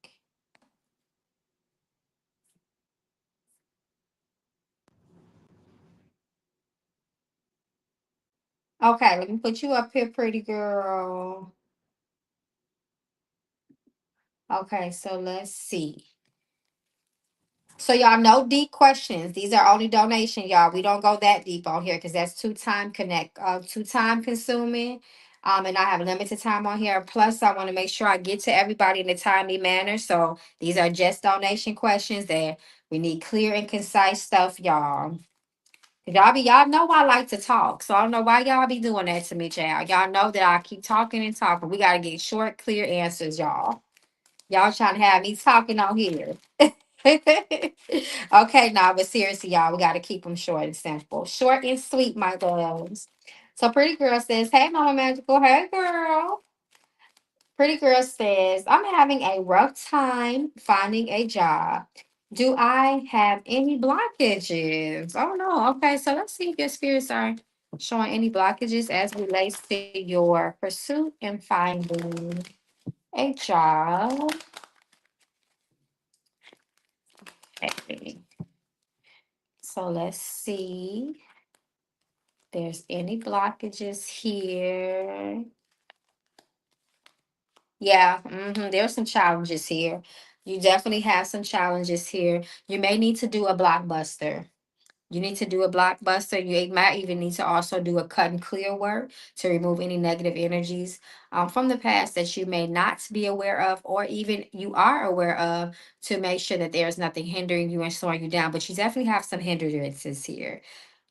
Okay, let me put you up here, pretty girl. Okay, so let's see. So y'all no deep questions. These are only donation, y'all. We don't go that deep on here because that's too time consuming. And I have limited time on here. Plus, I want to make sure I get to everybody in a timely manner. So these are just donation questions that we need clear and concise stuff, y'all. Y'all know I like to talk, so I don't know why y'all be doing that to me, child. Y'all know that I keep talking and talking. We gotta get short, clear answers, y'all. Y'all trying to have me talking on here. Okay, now, but seriously, y'all, we gotta keep them short and simple, short and sweet, my loves. So, pretty girl says, "Hey, Mama Magical, hey, girl." Pretty girl says, "I'm having a rough time finding a job. Do I have any blockages?" Oh no. Okay, so let's see if your spirits are showing any blockages as relates to your pursuit and finding a job. Okay. So let's see. There's any blockages here. Yeah, there's some challenges here. You definitely have some challenges here. You may need to do a blockbuster. You need to do a blockbuster. You might even need to also do a cut and clear work to remove any negative energies from the past that you may not be aware of, or even you are aware of, to make sure that there's nothing hindering you and slowing you down. But you definitely have some hindrances here.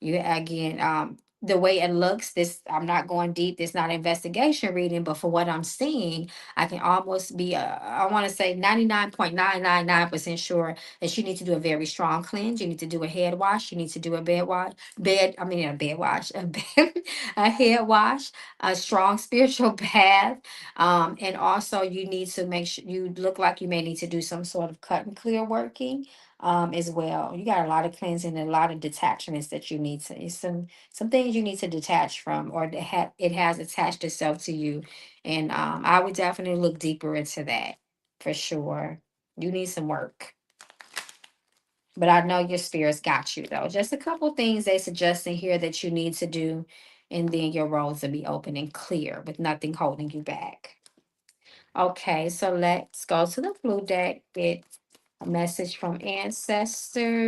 You again, the way it looks, this I'm not going deep. This not investigation reading, but for what I'm seeing, I can almost be, I want to say 99.999% sure that you need to do a very strong cleanse. You need to do a head wash. You need to do a bed wash, a bed wash, a head wash, a strong spiritual bath. And also you need to make sure you look like you may need to do some sort of cut and clear working as well. You got a lot of cleansing and a lot of detachments that you need to, it's some things you need to detach from, or that it has attached itself to you. And I would definitely look deeper into that for sure. You need some work. But I know your spirit's got you though. Just a couple things they suggest in here that you need to do, and then your roads will be open and clear with nothing holding you back. Okay, so let's go to the blue deck. Get a message from ancestors.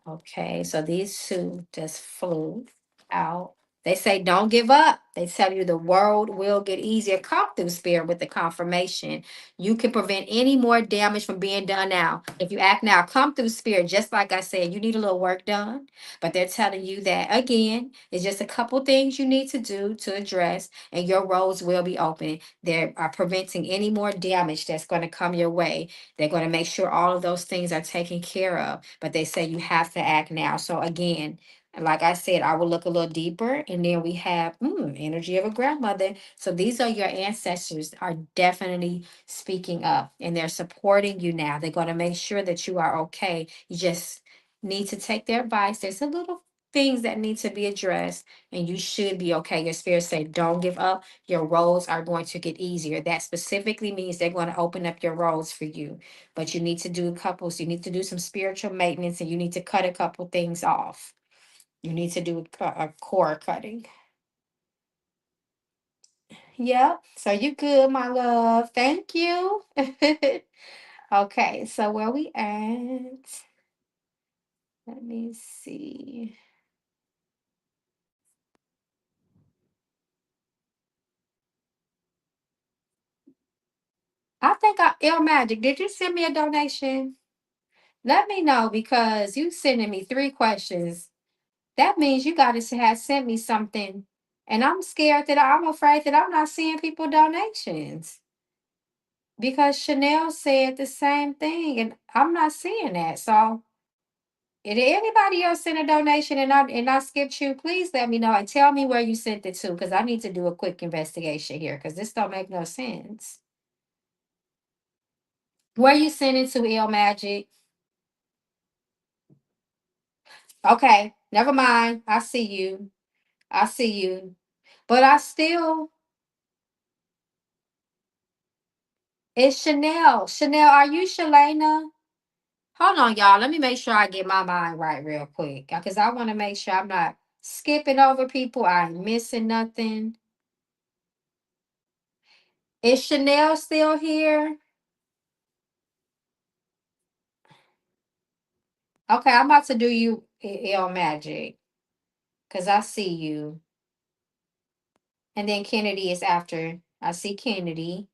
Okay, so these two just flew out. They say, don't give up. They tell you the world will get easier. Come through spirit with the confirmation. You can prevent any more damage from being done now. If you act now, come through spirit. Just like I said, you need a little work done. But they're telling you that again, it's just a couple things you need to do to address, and your roads will be open. They are preventing any more damage that's going to come your way. They're going to make sure all of those things are taken care of. But they say you have to act now. So again, like I said, I will look a little deeper, and then we have energy of a grandmother. So these are your ancestors are definitely speaking up, and they're supporting you now. They're going to make sure that you are okay. You just need to take their advice. There's a little things that need to be addressed, and you should be okay. Your spirit say, don't give up. Your roads are going to get easier. That specifically means they're going to open up your roads for you. But you need to do a couple. So you need to do some spiritual maintenance, and you need to cut a couple things off. You need to do a core cutting. Yep. So you good, my love. Thank you. Okay. So where we at? Let me see. I think Ill Magic. Did you send me a donation? Let me know, because you sending me 3 questions. That means you got to have sent me something, and I'm scared that I'm afraid that I'm not seeing people donations. Because Chanel said the same thing, and I'm not seeing that. So, if anybody else sent a donation and I skipped you, please let me know and tell me where you sent it to, because I need to do a quick investigation here, because this don't make no sense. Where you sent it to, El Magic? Okay, never mind. I see you. I see you. But I still, it's Chanel. Chanel, are you Shalana? Hold on, y'all. Let me make sure I get my mind right real quick, because I want to make sure I'm not skipping over people. I ain't missing nothing. Is Chanel still here? Okay, I'm about to do you, L Magic, because I see you. And then Kennedy is after. I see Kennedy.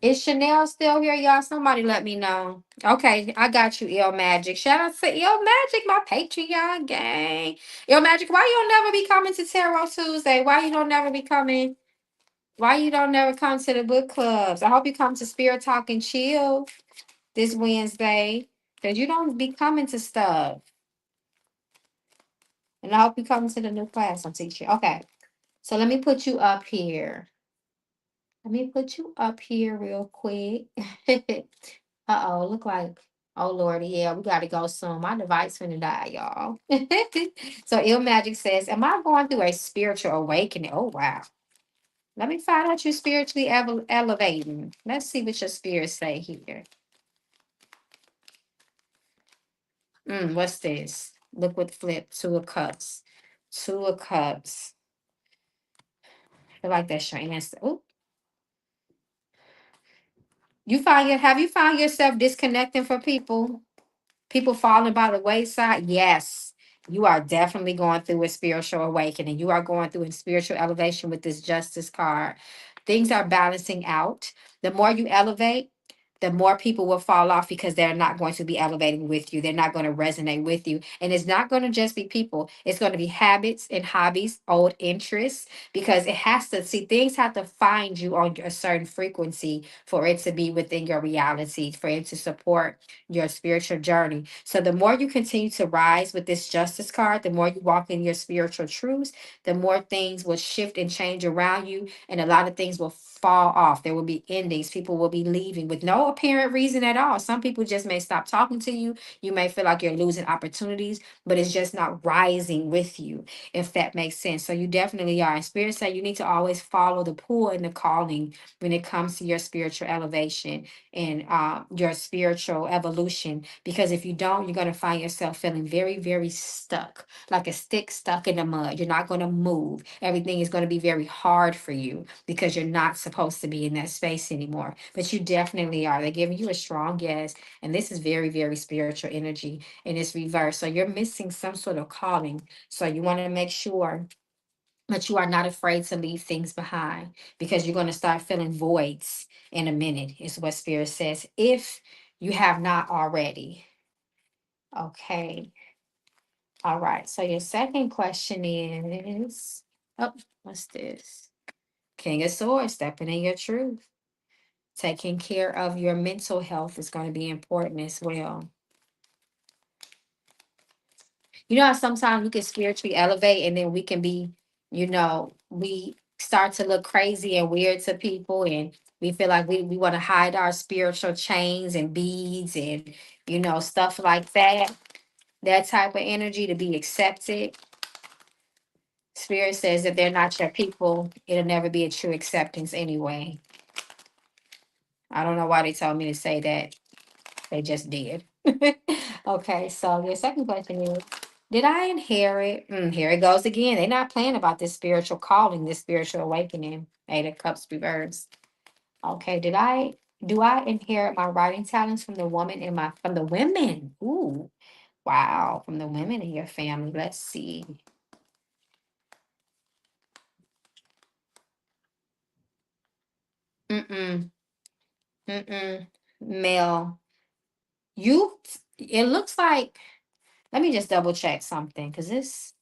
Is Chanel still here, y'all? Somebody let me know. Okay, I got you, El Magic. Shout out to El Magic, my Patreon gang. El Magic, why you don't never be coming to Tarot Tuesday? Why you don't never be coming? Why you don't never come to the book clubs? I hope you come to Spirit Talk and Chill this Wednesday, because you don't be coming to stuff. And I hope you come to the new class I'm teaching. Okay, so let me put you up here. Let me put you up here real quick. Uh-oh, look like, oh Lordy, yeah, we gotta go soon. My device finna die, y'all. So Il Magic says, am I going through a spiritual awakening? Oh wow. Let me find out you spiritually elevating. Let's see what your spirit say here. What's this? Liquid flip, two of cups. Two of cups. I feel like that's your answer. Oh, have you found yourself disconnecting from people? People falling by the wayside? Yes. You are definitely going through a spiritual awakening. You are going through a spiritual elevation with this justice card. Things are balancing out. The more you elevate, the more people will fall off because they're not going to be elevating with you. They're not going to resonate with you. And it's not going to just be people, it's going to be habits and hobbies, old interests, because it has to see things have to find you on a certain frequency for it to be within your reality, for it to support your spiritual journey. So the more you continue to rise with this justice card, the more you walk in your spiritual truths, the more things will shift and change around you, and a lot of things will fall off. There will be endings. People will be leaving with no apparent reason at all. Some people just may stop talking to you. You may feel like you're losing opportunities, but it's just not rising with you, if that makes sense. So you definitely are. And Spirit say you need to always follow the pull and the calling when it comes to your spiritual elevation and your spiritual evolution. Because if you don't, you're going to find yourself feeling very, very stuck, like a stick stuck in the mud. You're not going to move. Everything is going to be very hard for you because you're not supposed to be in that space anymore. But you definitely are. They're giving you a strong yes. And this is very, very spiritual energy in its reverse. So you're missing some sort of calling. So you want to make sure that you are not afraid to leave things behind because you're going to start feeling voids in a minute, is what Spirit says, if you have not already. Okay. All right. So your second question is, oh, what's this? King of Swords, stepping in your truth. Taking care of your mental health is going to be important as well. You know how sometimes we can spiritually elevate and then we can be, we start to look crazy and weird to people, and we feel like we want to hide our spiritual chains and beads and, stuff like that. That type of energy to be accepted. Spirit says that they're not your people. It'll never be a true acceptance anyway. I don't know why they told me to say that. They just did. Okay, so your second question is, did I inherit? Here it goes again. They're not playing about this spiritual calling, this spiritual awakening. Eight of Cups reversed. Okay, do I inherit my writing talents from the woman in my from the women? Ooh, wow, from the women in your family. Let's see. Mm-mm. Mm-mm. Male. You it looks like, let me just double check something because this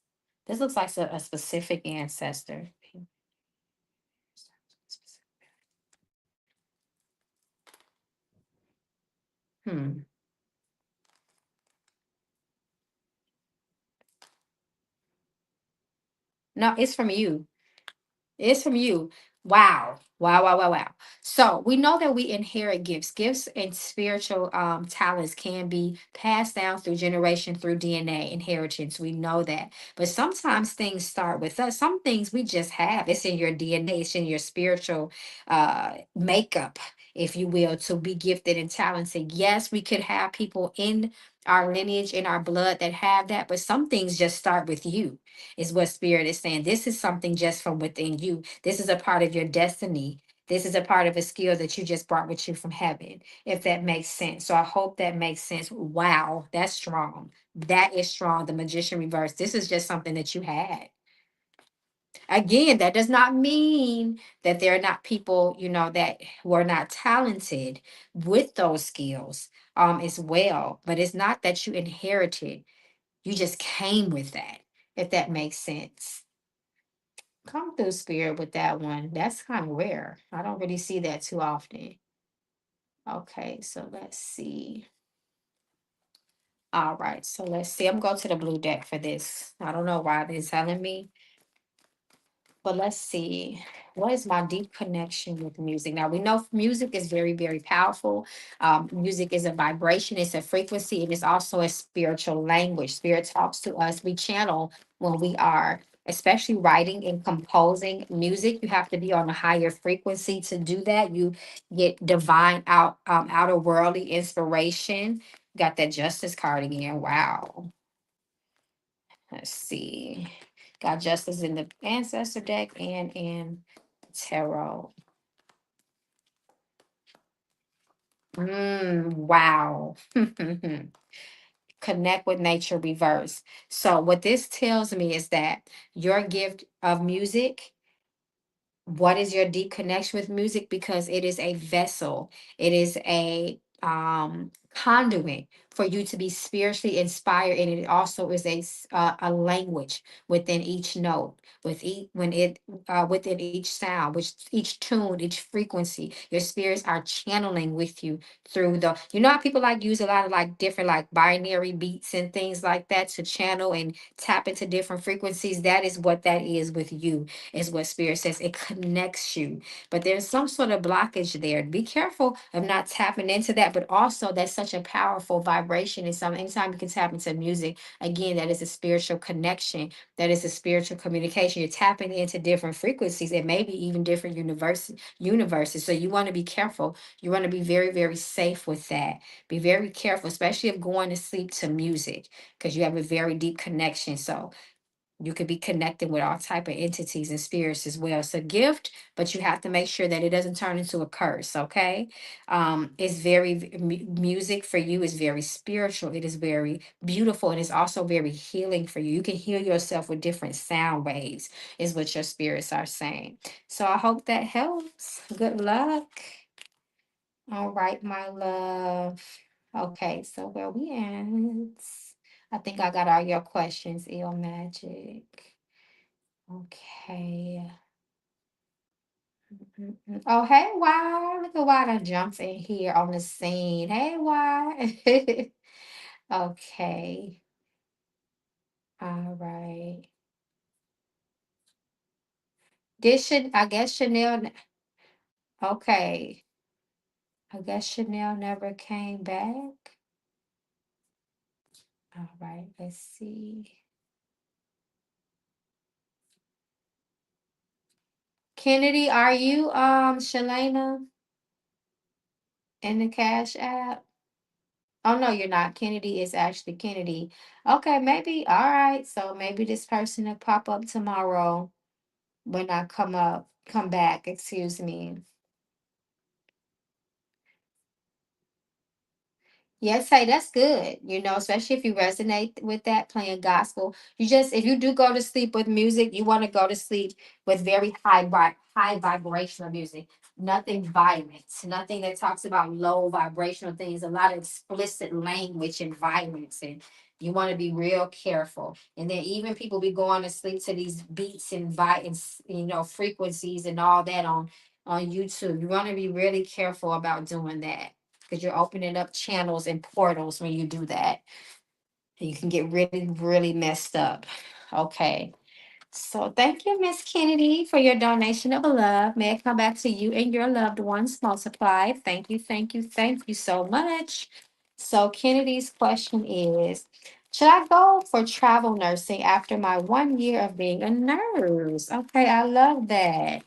looks like a specific ancestor. Hmm. No, it's from you. It's from you. Wow. Wow, wow, wow, wow. So we know that we inherit gifts. Gifts and spiritual talents can be passed down through generation, through DNA, inheritance. We know that. But sometimes things start with us. Some things we just have. It's in your DNA, it's in your spiritual makeup, if you will, to be gifted and talented. Yes, we could have people in our lineage, in our blood that have that, but some things just start with you, is what Spirit is saying. This is something just from within you. This is a part of your destiny. This is a part of a skill that you just brought with you from heaven, if that makes sense. So I hope that makes sense. Wow, that's strong. That is strong. The Magician reverse. This is just something that you had. Again, that does not mean that there are not people, that who are not talented with those skills as well. But it's not that you inherited. You just came with that, if that makes sense. Come through, Spirit, with that one. That's kind of rare. I don't really see that too often. Okay, so let's see. All right, so let's see. I'm going to the blue deck for this. I don't know why they're telling me, but let's see. What is my deep connection with music? Now, we know music is very, very powerful. Music is a vibration, it's a frequency, and it's also a spiritual language. Spirit talks to us. We channel when we are especially writing and composing music. You have to be on a higher frequency to do that. You get divine outer worldly inspiration. Got that justice card again. Wow. Let's see. Got justice in the ancestor deck and in tarot. Wow. Connect with nature reverse. So what this tells me is that your gift of music, what is your deep connection with music? Because it is a vessel, it is a conduit for you to be spiritually inspired, and it also is a language within each note, with each when it within each sound, which each tune, each frequency, your spirits are channeling with you through the, how people like use a lot of like different like binary beats and things like that to channel and tap into different frequencies. That is what that is with you, is what spirit says. It connects you, but there's some sort of blockage there. Be careful of not tapping into that, but also that's such a powerful vibration. And some anytime you can tap into music, again, that is a spiritual connection, that is a spiritual communication. You're tapping into different frequencies and maybe even different universes. So you want to be careful. You want to be very, very safe with that. Be very careful, especially if going to sleep to music, because you have a very deep connection. So you could be connecting with all type of entities and spirits as well. It's a gift, but you have to make sure that it doesn't turn into a curse. Okay. It's music for you is very spiritual. It is very beautiful, and it's also very healing for you. You can heal yourself with different sound waves, is what your spirits are saying. So I hope that helps. Good luck. All right, my love. Okay, so where we at? I think I got all your questions, Ill Magic. Okay. Oh, hey, Why? Look at Why done jumps in here on the scene. Hey, Why? Okay. All right. I guess Chanel. Okay. I guess Chanel never came back. All right. Let's see. Kennedy, are you Shalana in the Cash App? Oh no, you're not. Kennedy is actually Kennedy. Okay, maybe. All right. So maybe this person will pop up tomorrow when I come back, excuse me. Yes, hey, that's good. Especially if you resonate with that playing gospel. If you do go to sleep with music, you want to go to sleep with very high vibrational music. Nothing violent, nothing that talks about low vibrational things, a lot of explicit language and violence. And you want to be real careful. And then even people be going to sleep to these beats and frequencies and all that on YouTube. You want to be really careful about doing that, because you're opening up channels and portals when you do that. And you can get really, really messed up. Okay. So thank you, Miss Kennedy, for your donation of love. May it come back to you and your loved ones multiplied. Thank you, thank you, thank you so much. So Kennedy's question is, should I go for travel nursing after my 1 year of being a nurse? Okay, I love that.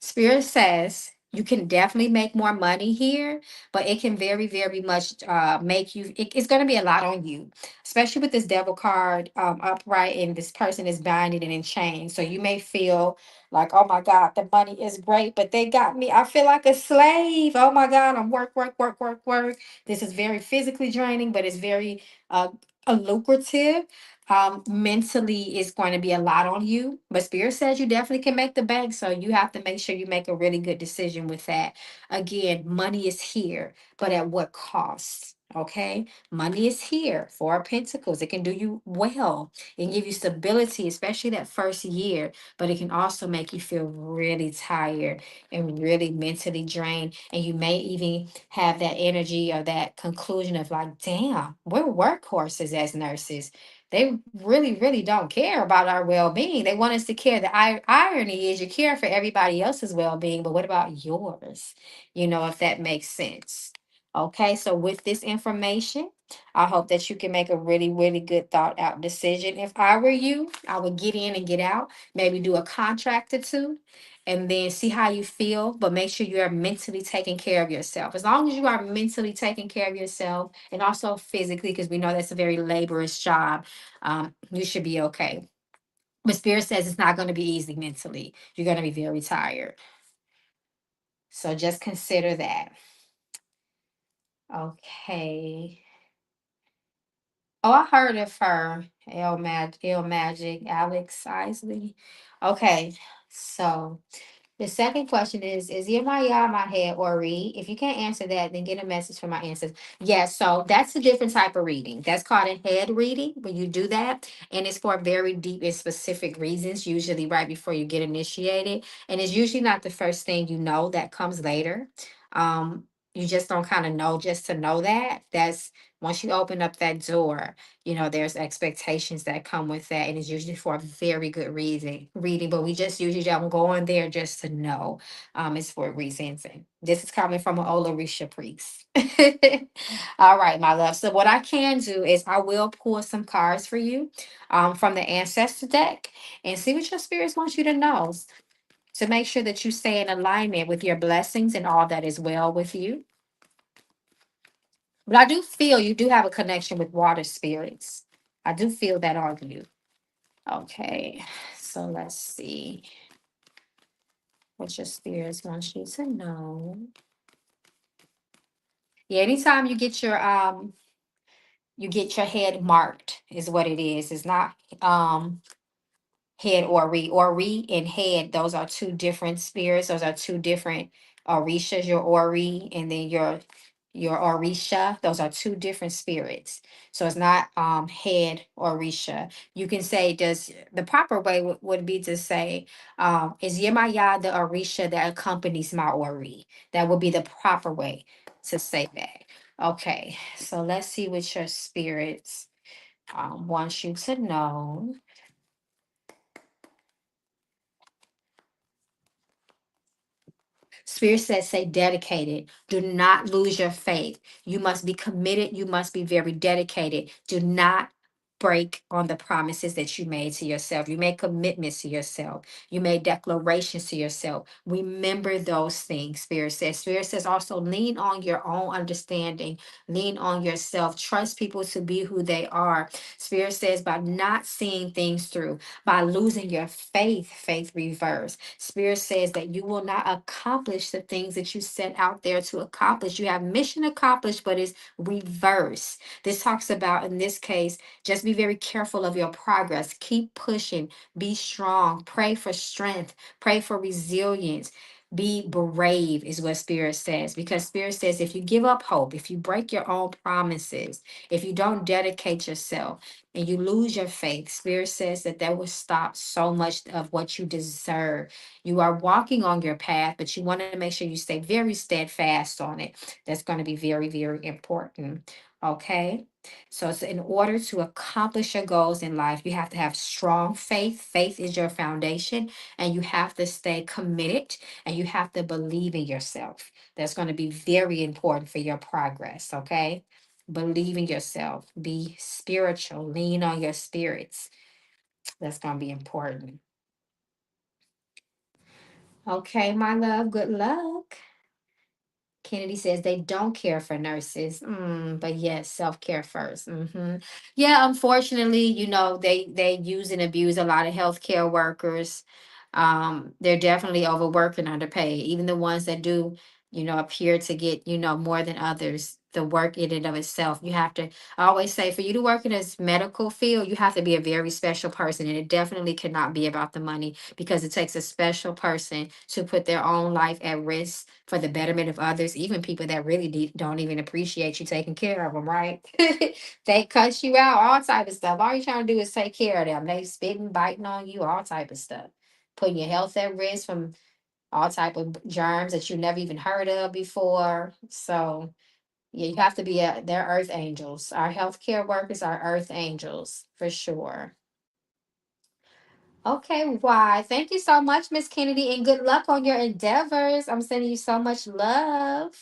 Spirit says you can definitely make more money here, but it can very, very much make you, it's going to be a lot on you, especially with this devil card upright, and this person is binded and in chains. So you may feel like, oh my God, the money is great, but they got me. I feel like a slave. Oh my God, I'm work, work, work, work, work. This is very physically draining, but it's very lucrative. Mentally is going to be a lot on you, but spirit says you definitely can make the bank. So you have to make sure you make a really good decision with that. Again, money is here, but at what cost? Okay, money is here. Four of Pentacles. It can do you well. It can give you stability, especially that first year. But it can also make you feel really tired and really mentally drained. And you may even have that energy or that conclusion of like, damn, we're workhorses as nurses. They really, really don't care about our well-being. They want us to care. The irony is you care for everybody else's well-being, but what about yours? If that makes sense. Okay, so with this information, I hope that you can make a really, really good thought out decision. If I were you, I would get in and get out, maybe do a contract or two, and then see how you feel, but make sure you are mentally taking care of yourself. As long as you are mentally taking care of yourself and also physically, because we know that's a very laborious job, you should be okay. But Spirit says it's not going to be easy mentally. You're going to be very tired. So just consider that. Okay. Oh, I heard of her. El Magic, Alex Isley. Okay, so the second question is Yemaya my head or read? If you can't answer that, then get a message from my ancestors. Yes, so that's a different type of reading. That's called a head reading when you do that. And it's for very deep and specific reasons, usually right before you get initiated. And it's usually not the first thing you know that comes later. You just don't kind of know just to know that. That's once you open up that door, there's expectations that come with that, and it's usually for a very good reading, but we just usually don't go in there just to know. It's for reasons, and this is coming from an Olarisha priest. All right, my love. So what I can do is I will pull some cards for you from the ancestor deck and see what your spirits want you to know to make sure that you stay in alignment with your blessings and all that is well with you. But I do feel you do have a connection with water spirits. I do feel that on you. Okay, so let's see what your spirits want you to know. Yeah, anytime you get your head marked is what it is. It's not head or re and head. Those are two different spirits. Those are two different orishas. Your ori and then your orisha. Those are two different spirits. So it's not head orisha. You can say, does the proper way would be to say, is Yemaya the orisha that accompanies my ori? That would be the proper way to say that. Okay, so let's see what your spirits wants you to know. Spirit says, say dedicated. Do not lose your faith. You must be committed. You must be very dedicated. Do not break on the promises that you made to yourself. You made commitments to yourself. You made declarations to yourself. Remember those things, Spirit says. Spirit says also lean on your own understanding, lean on yourself. Trust people to be who they are. Spirit says by not seeing things through, by losing your faith, faith reverse. Spirit says that you will not accomplish the things that you set out there to accomplish. You have mission accomplished, but it's reverse. This talks about, in this case, just be very careful of your progress. Keep pushing. Be strong. Pray for strength. Pray for resilience. Be brave, is what Spirit says. Because Spirit says if you give up hope, if you break your own promises, if you don't dedicate yourself, and you lose your faith, Spirit says that will stop so much of what you deserve. You are walking on your path, but you want to make sure you stay very steadfast on it. That's going to be very, very important. Okay. So it's in order to accomplish your goals in life, you have to have strong faith. Faith is your foundation, and you have to stay committed and you have to believe in yourself. That's going to be very important for your progress. Okay. Believe in yourself. Be spiritual. Lean on your spirits. That's going to be important. Okay, my love. Good luck. Kennedy says they don't care for nurses, but yes, self care 1st. Yeah, unfortunately, they use and abuse a lot of healthcare workers. They're definitely overworked and underpaid. Even the ones that do appear to get, more than others. The work in and of itself, you have to, I always say, for you to work in this medical field, you have to be a very special person. And it definitely cannot be about the money, because it takes a special person to put their own life at risk for the betterment of others, even people that really don't even appreciate you taking care of them, right? They cuss you out, all type of stuff. All you trying to do is take care of them. They spitting, biting on you, all type of stuff. Putting your health at risk from all type of germs that you never even heard of before. So yeah, you have to be they're earth angels. Our healthcare workers are earth angels for sure. Okay, why? Thank you so much, Miss Kennedy, and good luck on your endeavors. I'm sending you so much love.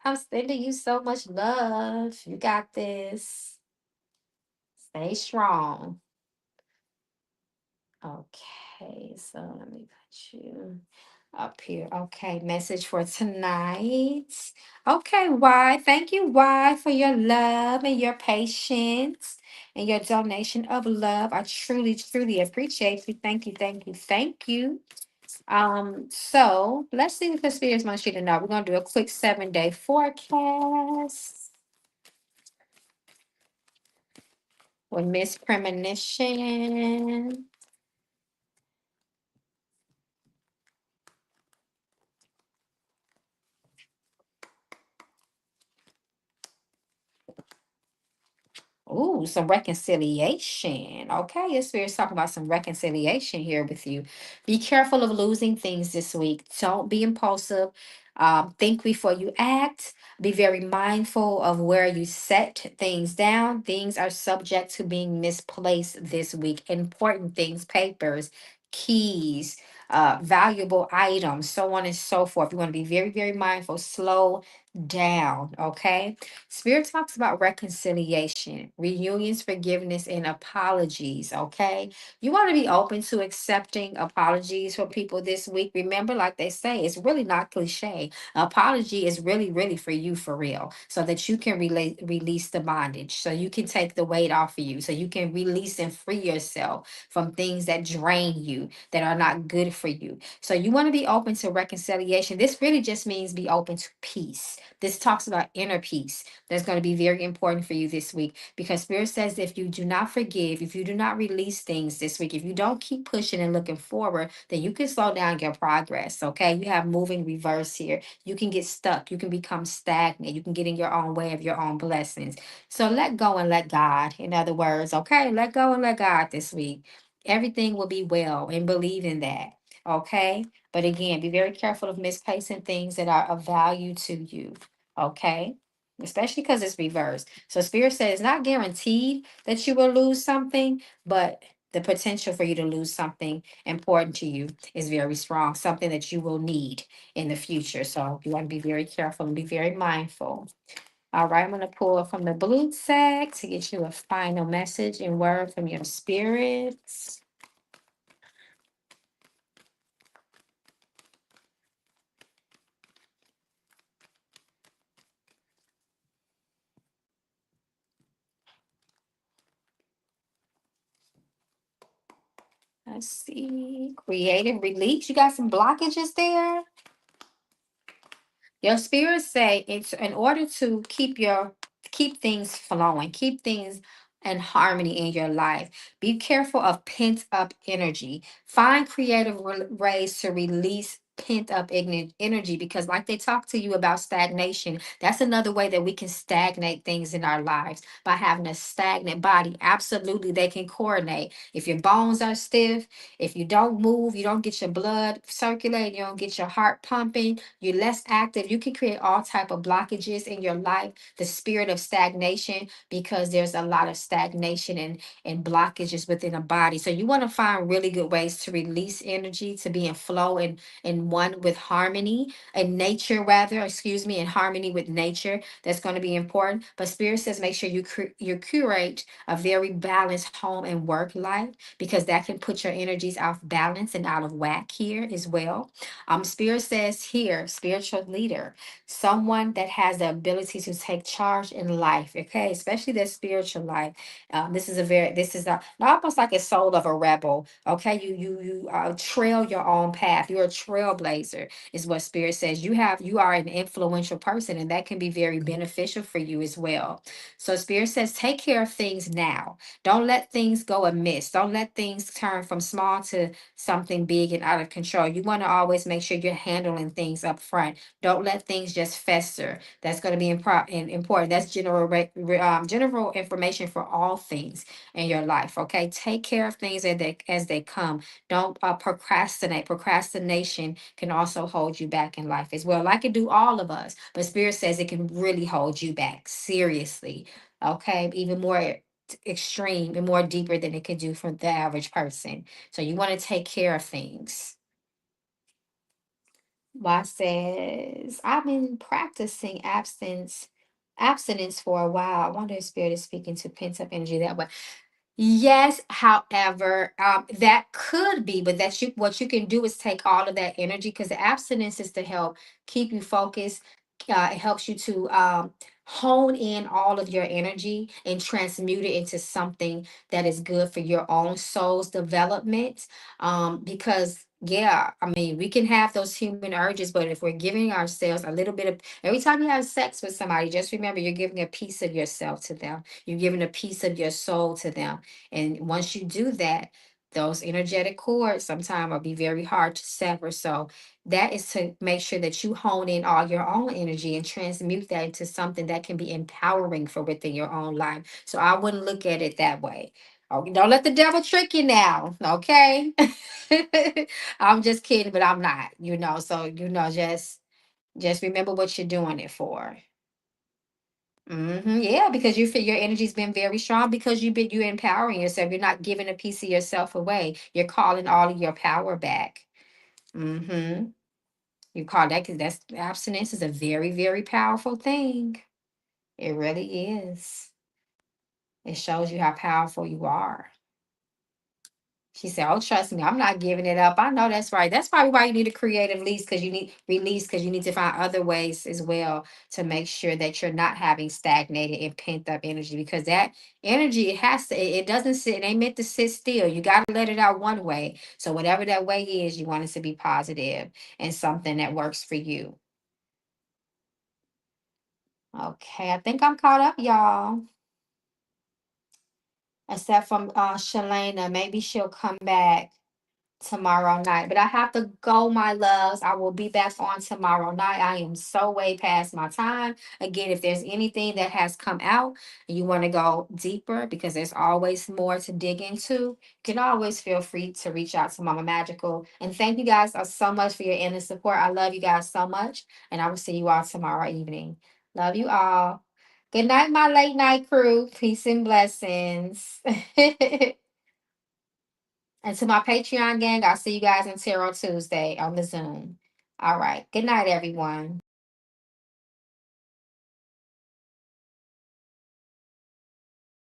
I'm sending you so much love. You got this. Stay strong. Okay, so let me put you up here. Okay, message for tonight. Okay, why? Thank you, why, for your love and your patience and your donation of love. I truly, truly appreciate you. Thank you, thank you, thank you. So let's see what the spirits want you to know. We're gonna do a quick 7-day forecast with Miss Premonition. Ooh, some reconciliation. Okay, your spirit's talking about some reconciliation here with you. Be careful of losing things this week. Don't be impulsive. Think before you act. Be very mindful of where you set things down. Things are subject to being misplaced this week. Important things, papers, keys, valuable items, so on and so forth. You want to be very, very mindful. Slow down. Okay. Spirit talks about reconciliation, reunions, forgiveness, and apologies. Okay. You want to be open to accepting apologies for people this week. Remember, like they say, it's really not cliche. Apology is really, really for you, for real, so that you can release the bondage, so you can take the weight off of you, so you can release and free yourself from things that drain you, that are not good for you. So you want to be open to reconciliation. This really just means be open to peace. This talks about inner peace. That's going to be very important for you this week, because Spirit says if you do not forgive, if you do not release things this week, if you don't keep pushing and looking forward, then you can slow down your progress. Okay. You have moving reverse here. You can get stuck. You can become stagnant. You can get in your own way of your own blessings. So let go and let God. In other words, okay, let go and let God this week. Everything will be well, and believe in that. Okay. But again, be very careful of misplacing things that are of value to you. Okay. Especially because it's reversed. So Spirit says it's not guaranteed that you will lose something, but the potential for you to lose something important to you is very strong, something that you will need in the future. So you want to be very careful and be very mindful. All right, I'm going to pull from the blue sack to get you a final message and word from your spirits. Let's see. Creative release. You got some blockages there? Your spirits say it's in order to keep things flowing, keep things in harmony in your life. Be careful of pent up energy. Find creative ways to release pent up energy, because like they talk to you about stagnation, that's another way that we can stagnate things in our lives, by having a stagnant body. Absolutely, they can coordinate. If your bones are stiff, if you don't move, you don't get your blood circulating, you don't get your heart pumping, you're less active, you can create all type of blockages in your life, the spirit of stagnation, because there's a lot of stagnation and blockages within a body. So you want to find really good ways to release energy, to be in flow and one with harmony and nature, rather, excuse me, in harmony with nature. That's going to be important. But Spirit says make sure you curate a very balanced home and work life, because that can put your energies out of balance and out of whack here as well. Spirit says here, spiritual leader, someone that has the ability to take charge in life, okay, especially their spiritual life. This is almost like a soul of a rebel, okay? You trail your own path. You're a trailblazer trailblazer, is what Spirit says. You are an influential person, and that can be very beneficial for you as well. So Spirit says, take care of things now. Don't let things go amiss. Don't let things turn from small to something big and out of control. You want to always make sure you're handling things up front. Don't let things just fester. That's going to be important. That's general information for all things in your life. Okay, take care of things as they come. Don't procrastinate. Procrastination can also hold you back in life as well, like it do all of us. But Spirit says it can really hold you back seriously. Okay, even more extreme and more deeper than it could do for the average person. So you want to take care of things. Why says I've been practicing abstinence for a while. I wonder if Spirit is speaking to pent up energy that way. Yes, however, that could be, but that's you. What you can do is take all of that energy, because the abstinence is to help keep you focused. It helps you to hone in all of your energy and transmute it into something that is good for your own soul's development. Because yeah, I mean, we can have those human urges, but if we're giving ourselves a little bit of every time you have sex with somebody, just remember you're giving a piece of yourself to them. You're giving a piece of your soul to them, and once you do that, those energetic cords sometimes will be very hard to sever. So that is to make sure that you hone in all your own energy and transmute that into something that can be empowering for within your own life. So I wouldn't look at it that way. Oh, don't let the devil trick you now. Okay. I'm just kidding, but I'm not, so just remember what you're doing it for. Yeah, because you feel your energy's been very strong, because you're empowering yourself. You're not giving a piece of yourself away. You're calling all of your power back. Mm-hmm. You call that, because that's abstinence is a very, very powerful thing. It really is. It shows you how powerful you are. She said, "Oh, trust me, I'm not giving it up. I know that's right. That's probably why you need a creative release, because you need to find other ways as well to make sure that you're not having stagnated and pent up energy, because that energy, it doesn't sit, it ain't meant to sit still. You got to let it out one way. So whatever that way is, you want it to be positive and something that works for you. Okay, I think I'm caught up, y'all. Except from Shalana, maybe she'll come back tomorrow night. But I have to go, my loves. I will be back on tomorrow night. I am so way past my time. Again, if there's anything that has come out and you want to go deeper, because there's always more to dig into, you can always feel free to reach out to Mama Magical. And thank you guys so much for your endless support. I love you guys so much. And I will see you all tomorrow evening. Love you all. Good night, my late night crew. Peace and blessings. And to my Patreon gang, I'll see you guys on Tarot Tuesday on the Zoom. All right. Good night, everyone.